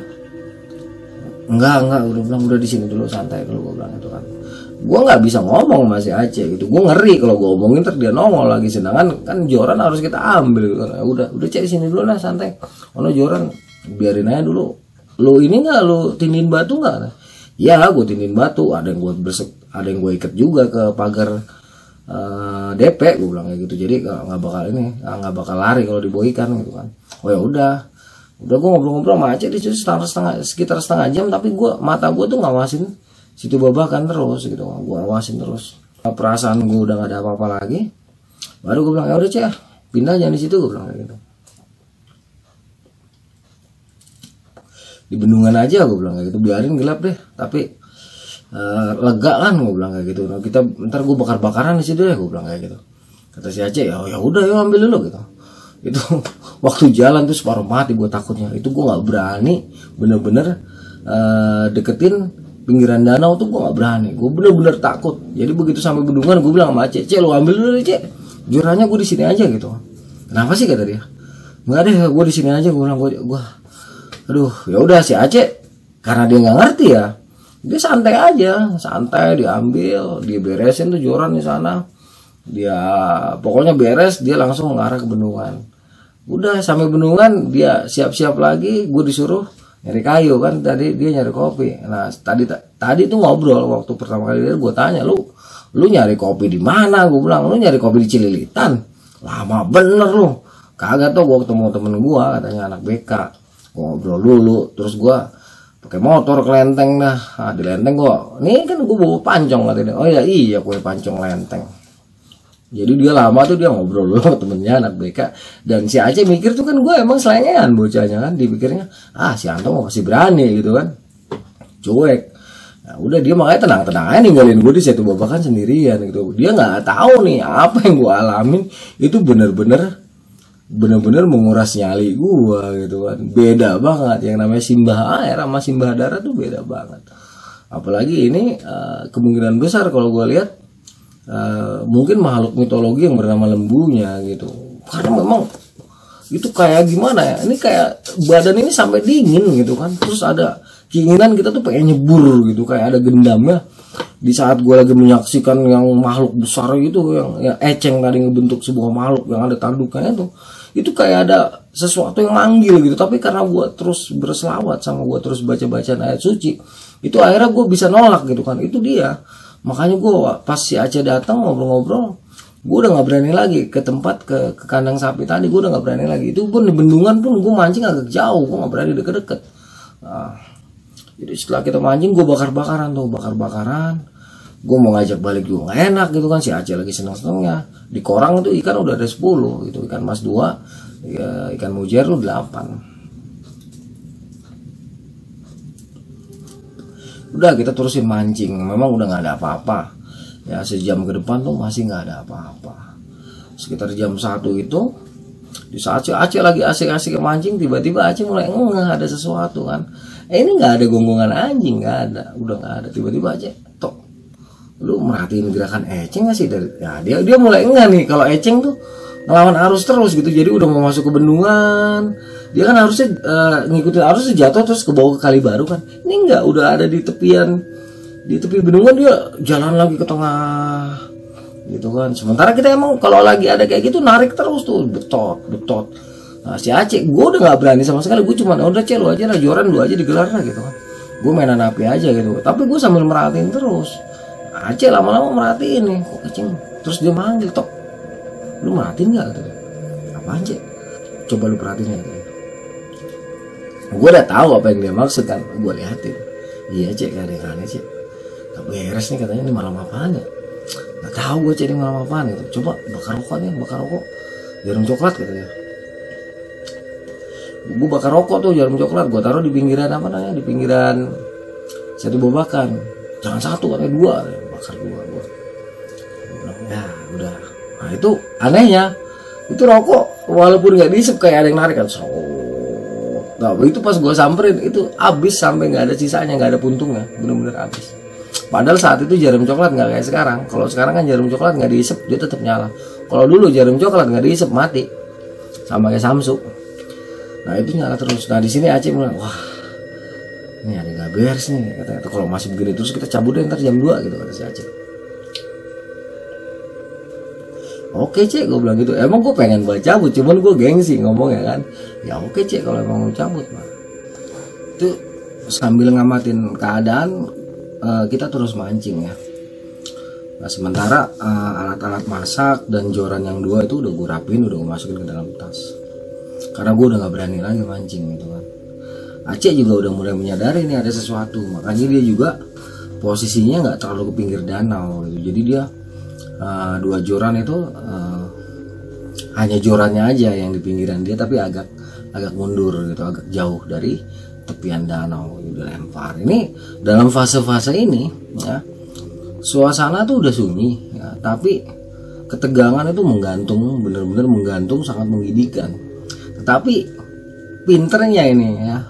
Enggak, udah bilang udah di sini dulu, santai dulu, gue bilang itu kan. Gue nggak bisa ngomong masih Aceh gitu, gue ngeri kalau gue omongin ntar dia nongol lagi, sedangkan kan joran harus kita ambil gitu kan. Udah Cek sini dulu lah, santai. Ono joran biarin aja dulu. Lu ini nggak, lu tindin batu nggak? Ya gue tindin batu, ada yang gue ikat juga ke pagar DP, gue bilang kayak gitu. Jadi nggak bakal lari kalau diboikan gitu kan. Oh ya udah gue ngobrol-ngobrol sama Aceh di situ sekitar setengah jam, tapi mata gue tuh ngawasin situ Babakan terus gitu, gue awasin terus. Perasaan gue udah gak ada apa-apa lagi, baru gue bilang ya udah Cek, pindah jangan di situ, gue bilang kayak gitu. Di bendungan aja, gue bilang kayak gitu, biarin gelap deh, tapi lega kan, gue bilang kayak gitu. Nah, ntar gue bakar-bakaran di situ ya, gue bilang kayak gitu. Kata si Aceh, ya udah yuk ambil dulu gitu. Itu waktu jalan tuh separuh mati gue takutnya. Itu gue nggak berani bener-bener deketin pinggiran danau tuh, gue nggak berani. Gue bener-bener takut. Jadi begitu sampai bendungan gue bilang sama Aceh, Cek lu ambil dulu deh Cek, jurannya gue di sini aja gitu. Kenapa sih, kata dia. Nggak deh, gue di sini aja, gue bilang. Gue aduh ya udah, si Aceh karena dia nggak ngerti ya, dia santai aja, diambil, dia beresin tuh joran di sana. Dia pokoknya beres, dia langsung mengarah ke bendungan. Udah sampai bendungan dia siap-siap lagi, gue disuruh nyari kayu kan, tadi dia nyari kopi. Nah tadi tuh ngobrol waktu pertama kali dia, gue tanya lu nyari kopi di mana? Gue bilang lu nyari kopi di Cililitan. Lama bener lu. Kagak tuh, gue ketemu temen gue katanya anak BK, ngobrol dulu, terus gue pakai motor ke Lenteng dah. Nah, di Lenteng gue, nih kan gue bawa pancong katanya. Oh iya gue pancong Lenteng. Jadi dia lama tuh dia ngobrol dulu sama temennya anak BK. Dan si Aceh mikir tuh kan gue emang selengean bocahnya kan. Dipikirnya si Anto mau masih berani gitu kan. Cuek. Nah udah dia makanya tenang-tenang aja ninggalin gue di situ Babakan sendirian gitu. Dia gak tahu nih apa yang gue alamin itu bener-bener menguras nyali gue gitu kan. Beda banget. Yang namanya simbah air sama simbah darat tuh beda banget. Apalagi ini kemungkinan besar kalau gue lihat mungkin makhluk mitologi yang bernama lembunya gitu. Karena memang itu kayak gimana ya, ini kayak badan ini sampai dingin gitu kan, terus ada keinginan kita tuh pengen nyebur gitu, kayak ada gendamnya. Di saat gue lagi menyaksikan yang makhluk besar gitu, yang eceng tadi ngebentuk sebuah makhluk yang ada tanduknya tuh, itu kayak ada sesuatu yang manggil gitu. Tapi karena gue terus berselawat sama gue terus baca-baca ayat suci, itu akhirnya gue bisa nolak gitu kan, itu dia. Makanya gue pas si Aceh datang ngobrol-ngobrol, gue udah nggak berani lagi ke tempat ke kandang sapi tadi, gue udah nggak berani lagi. Itu pun di bendungan pun gue mancing agak jauh, gue nggak berani deket-deket. Jadi setelah kita mancing, gue bakar-bakaran, gue mau ngajak balik juga nggak enak gitu kan, si Aceh lagi seneng-senengnya. Di korang itu ikan udah ada 10 gitu, ikan mas 2, ya, ikan mujair lu 8. Udah kita terusin mancing, memang udah nggak ada apa-apa ya, sejam ke depan tuh masih nggak ada apa-apa. Sekitar jam 1 itu, di saat Aceh lagi asik-asik mancing, tiba-tiba Aceh mulai ngeh ada sesuatu kan. Ini nggak ada gonggongan anjing, nggak ada, udah nggak ada. Tiba-tiba Aceh, tok, lu merhatiin gerakan eceng nggak sih dari? Ya dia mulai ngeh nih, kalau eceng tuh ngelawan arus terus gitu, jadi udah mau masuk ke bendungan. Dia kan harusnya ngikutin arusnya, jatuh terus ke bawah ke kali baru kan. Ini enggak, udah ada di tepi bendungan, dia jalan lagi ke tengah gitu kan. Sementara kita emang kalau lagi ada kayak gitu narik terus tuh, betot. Nah si Aceh, gue udah nggak berani sama sekali. Gue cuma udah lu aja lah, joran lu aja digelar lah gitu kan. Gue mainan api aja gitu. Tapi gue sambil merhatiin terus. Aceh lama-lama merhatiin nih, kok kecing. Terus dia manggil, tok, lu merhatiin nggak gitu? Apaan Cek? Coba lu perhatiin ya. Gue udah tahu apa yang dia maksud kan, gue liatin. Iya Cek, gak ada yang aneh Cek. Gak beres nih katanya, ini malam apaan ya? Gak tahu gue Cek, ini malam apaan gitu. Coba bakar rokok, jarum coklat katanya. Gue bakar rokok tuh, jarum coklat, gue taruh di pinggiran apa namanya, di pinggiran satu bobakan. Jangan satu, katanya 2, bakar 2. Gue bilang, ya udah. Nah itu anehnya, itu rokok walaupun gak diisep kayak ada yang narik kan. Nah itu pas gue samperin itu habis sampai nggak ada sisanya, nggak ada puntungnya, bener-bener habis. Padahal saat itu jarum coklat nggak kayak sekarang. Kalau sekarang kan jarum coklat nggak diisep dia tetap nyala. Kalau dulu jarum coklat nggak diisep mati, sama kayak Samsung. Nah itu nyala terus. Nah di sini Aceh bilang, wah ini ada nggak beres nih kata. Kalau masih begini terus kita cabut deh ntar jam 2 gitu kata si Aceh. Oke Cek, gue bilang gitu. Emang gue pengen buat cabut, cuman gue gengsi ngomong ya kan. Ya oke Cek, kalau emang mau cabut mah. Itu sambil ngamatin keadaan, kita terus mancing ya. Nah sementara alat-alat masak dan joran yang 2 itu udah gue rapiin, udah gue masukin ke dalam tas. Karena gue udah gak berani lagi mancing gitu kan. Aceh juga udah mulai menyadari nih ada sesuatu, makanya dia juga posisinya nggak terlalu ke pinggir danau gitu. Jadi dia 2 joran itu hanya jorannya aja yang di pinggiran dia, tapi agak mundur gitu, agak jauh dari tepian danau udah lempar. Ini dalam fase-fase ini ya, suasana tuh udah sunyi ya, tapi ketegangan itu menggantung, bener-bener menggantung, sangat menggigitkan. Tetapi pinternya ini ya,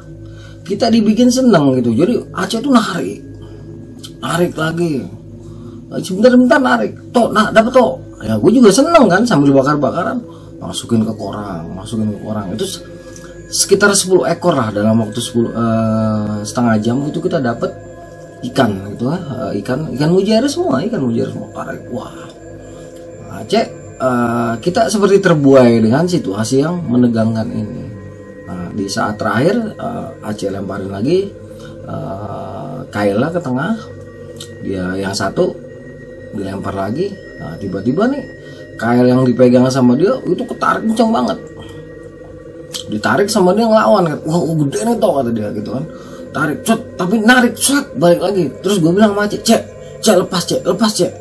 kita dibikin seneng gitu. Jadi Aceh tuh narik lagi, sebentar narik, tok, nah dapet tok. Ya gue juga seneng kan, sambil bakar-bakaran masukin ke korang. Itu sekitar 10 ekor lah dalam waktu setengah jam itu kita dapet ikan gitu lah, ikan mujair semua, tarik. Wah Aceh, kita seperti terbuai dengan situasi yang menegangkan ini. Nah, di saat terakhir Aceh lemparin lagi kaila ke tengah, dia yang satu dilempar lagi. Nah tiba-tiba nih kail yang dipegang sama dia itu ketarik kenceng banget, ditarik sama dia ngelawan kan. Wah gede nih toh kata dia gitu kan, tarik cet, tapi narik cet balik lagi. Terus gue bilang sama Aceh, Cek lepas Cek.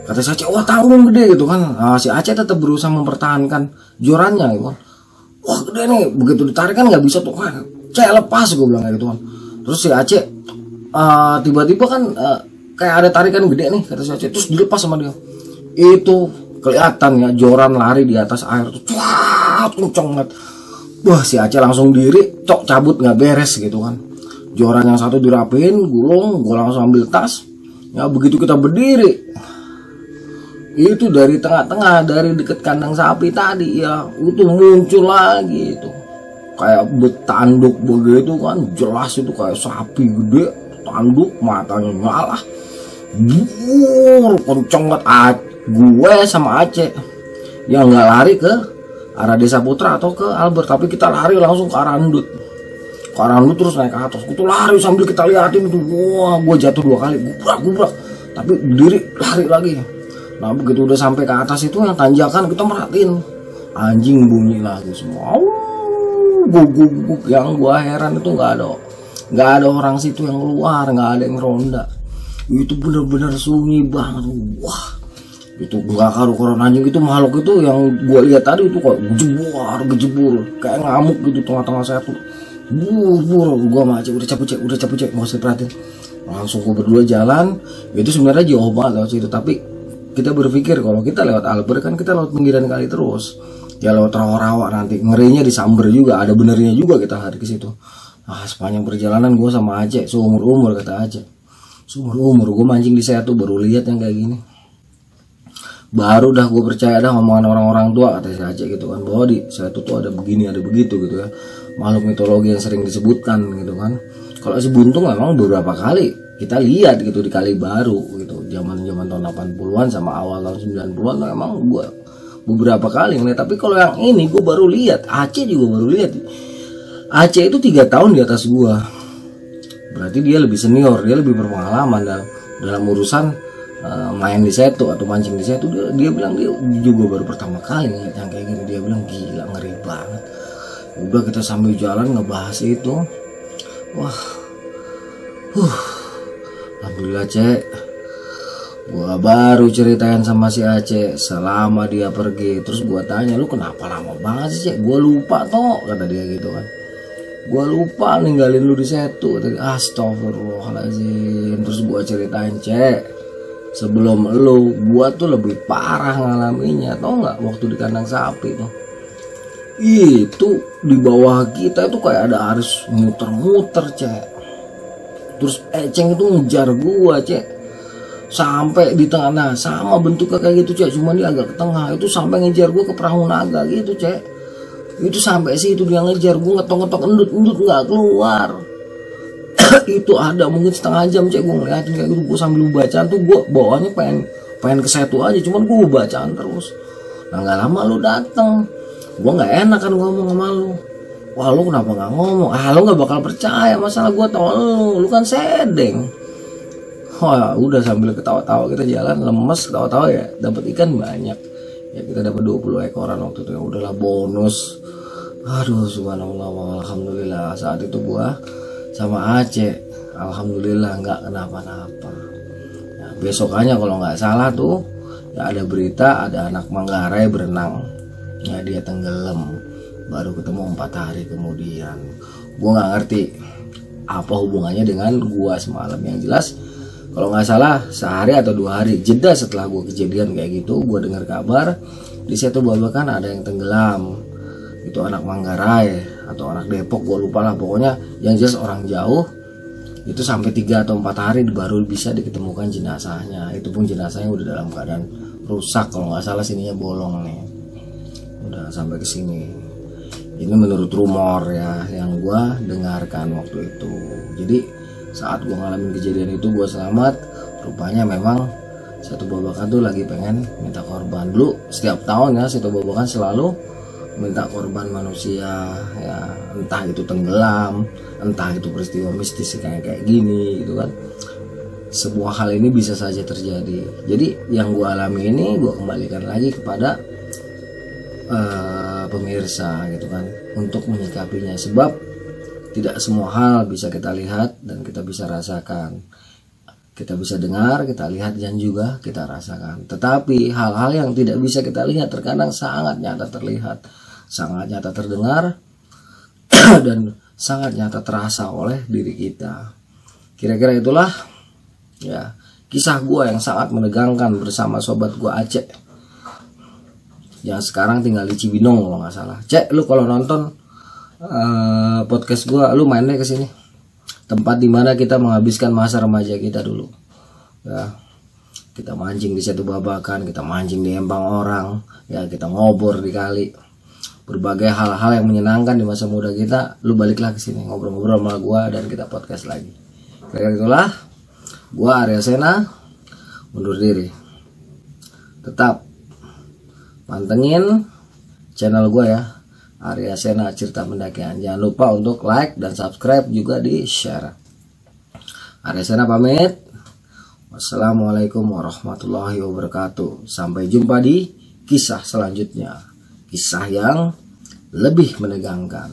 Kata si Aceh, wah tanggung gede gitu kan. Nah, si Aceh tetap berusaha mempertahankan jorannya gitu kan. Wah gede nih, begitu ditarik kan nggak bisa tuh. Cek lepas, gue bilang kayak gitu kan. Terus si Aceh tiba-tiba kan kayak ada tarikan gede nih kata si Aceh, terus dilepas sama dia. Itu kelihatan ya joran lari di atas air tuh, cuat kenceng banget. Wah si Aceh langsung diri, cabut nggak beres gitu kan. joran yang satu dirapiin, gulung, gue langsung ambil tas. Ya begitu kita berdiri, itu dari tengah-tengah, dari deket kandang sapi tadi ya, itu muncul lagi itu kayak betanduk begitu kan, jelas itu kayak sapi gede, tanduk, matanya nyala, kenceng banget. Gue sama Aceh yang nggak lari ke arah Desa Putra atau ke Albert, tapi kita lari langsung ke arah Andut. Terus naik ke atas, itu lari sambil kita liatin itu. Wah, gue jatuh 2 kali, gubrak, tapi berdiri lari lagi. Nah begitu udah sampai ke atas itu yang tanjakan, kita merhatiin anjing bunyi lagi semua, guguk. Yang gue heran itu nggak ada orang situ yang keluar, nggak ada yang ronda. Itu bener-bener sunyi banget. Wah, itu nggak karu-karuan anjing itu, makhluk itu yang gue lihat tadi itu kok gejebur kayak ngamuk gitu tengah-tengah saya tuh. Gue sama Aceh udah capek, nggak usah perhatiin. Langsung gue berdua jalan. Itu sebenarnya jauh banget lewat situ, tapi kita berpikir kalau kita lewat Albert kan kita lewat pinggiran kali terus. Ya lewat rawa-rawa nanti ngerinya disamber juga, ada benernya juga kita hari ke situ. Ah, sepanjang perjalanan gue sama Aceh seumur-umur, kata Aceh, seumur-umur gue mancing di Setu baru lihat yang kayak gini. Baru dah gue percaya dah ngomongan orang-orang tua, kata si Aceh gitu kan, bahwa di Setu tuh ada begini ada begitu gitu ya, makhluk mitologi yang sering disebutkan gitu kan. Kalau si Buntung memang beberapa kali kita lihat gitu di Kali Baru gitu, zaman tahun 80-an sama awal tahun 90-an memang gue beberapa kali ngeliat. Tapi kalau yang ini gue baru lihat, Aceh juga baru lihat. Aceh itu 3 tahun di atas gue, berarti dia lebih senior, dia lebih berpengalaman dalam urusan main di Setu atau mancing di Setu. Dia bilang dia juga baru pertama kali ngeliat yang kayak gini. Dia bilang gila, ngeri banget. Udah kita sambil jalan ngebahas itu. Wah, alhamdulillah Cek, gua baru ceritain sama si Aceh selama dia pergi. Terus gua tanya, lu kenapa lama banget sih Cek? Gua lupa toh, kata dia gitu kan. Gua lupa ninggalin lu di Setu. Astagfirullahaladzim. Terus gua ceritain, Cek, sebelum lu, gua tuh lebih parah ngalaminya, tau nggak? Waktu di kandang sapi tuh, itu di bawah kita itu kayak ada arus muter-muter Cek. Terus Eceng itu ngejar gua Cek sampai di tengah. Nah sama bentuknya kayak gitu Cek, cuman dia agak ke tengah. Itu sampai ngejar gua ke perahu naga gitu Cek. Itu sampai situ dia ngejar gua, ngetok-ngetok endut nggak keluar. Itu ada mungkin setengah jam Cek gua ngeliatin kayak gitu. Gua sambil bacaan tuh, gua bawaannya pengen ke Setu aja, cuman gua bacaan terus. Nah nggak lama lu dateng. Gue nggak enak kan ngomong sama lu. Wah, lu kenapa nggak ngomong? Ah, lu nggak bakal percaya masalah gue tau lu kan sedeng. Wah, udah sambil ketawa-tawa kita jalan, lemes ketawa-tawa ya, dapat ikan banyak. Ya kita dapat 20 ekoran waktu itu. Ya udahlah, bonus. Aduh, subhanallah, alhamdulillah. Saat itu gua sama Aceh, alhamdulillah nggak kenapa-napa. Nah, besokannya kalau nggak salah tuh, ya ada berita ada anak Manggarai berenang. Ya dia tenggelam, baru ketemu 4 hari kemudian. Gue nggak ngerti apa hubungannya dengan gua semalam. Yang jelas kalau nggak salah sehari atau 2 hari jeda setelah gua kejadian kayak gitu, gua dengar kabar di Setu Babakan ada yang tenggelam. Itu anak Manggarai atau anak Depok, gua lupa lah, pokoknya yang jelas orang jauh. Itu sampai 3 atau 4 hari baru bisa diketemukan jenazahnya. Itu pun jenazahnya udah dalam keadaan rusak, kalau nggak salah sininya bolong nih. Udah sampai ke sini. Ini menurut rumor ya yang gua dengarkan waktu itu. Jadi saat gua ngalamin kejadian itu gua selamat. Rupanya memang Setu Babakan tuh lagi pengen minta korban. Dulu setiap tahun ya Setu Babakan selalu minta korban manusia ya, entah itu tenggelam, entah itu peristiwa mistis kayak gini gitu kan. Sebuah hal ini bisa saja terjadi. Jadi yang gua alami ini gua kembalikan lagi kepada pemirsa gitu kan, untuk menyikapinya. Sebab tidak semua hal bisa kita lihat dan kita bisa rasakan. Kita bisa dengar, kita lihat, dan juga kita rasakan. Tetapi hal-hal yang tidak bisa kita lihat terkadang sangat nyata terlihat, sangat nyata terdengar, dan sangat nyata terasa oleh diri kita. Kira-kira itulah ya kisah gua yang sangat menegangkan bersama sobat gua Aceh yang sekarang tinggal di Cibinong kalau nggak salah. Cek, lu kalau nonton podcast gua, lu main deh ke sini. tempat dimana kita menghabiskan masa remaja kita dulu. Ya, kita mancing di Setu Babakan, kita mancing di empang orang, ya kita ngobor di kali. Berbagai hal-hal yang menyenangkan di masa muda kita, lu baliklah ke sini ngobrol-ngobrol sama gua dan kita podcast lagi. Kira-kira itulah, gua Arya Sena undur diri. Tetap pantengin channel gua ya, Arya Sena Cerita Pendakian. Jangan lupa untuk like dan subscribe, juga di share. Arya Sena pamit. Wassalamualaikum warahmatullahi wabarakatuh. Sampai jumpa di kisah selanjutnya, kisah yang lebih menegangkan.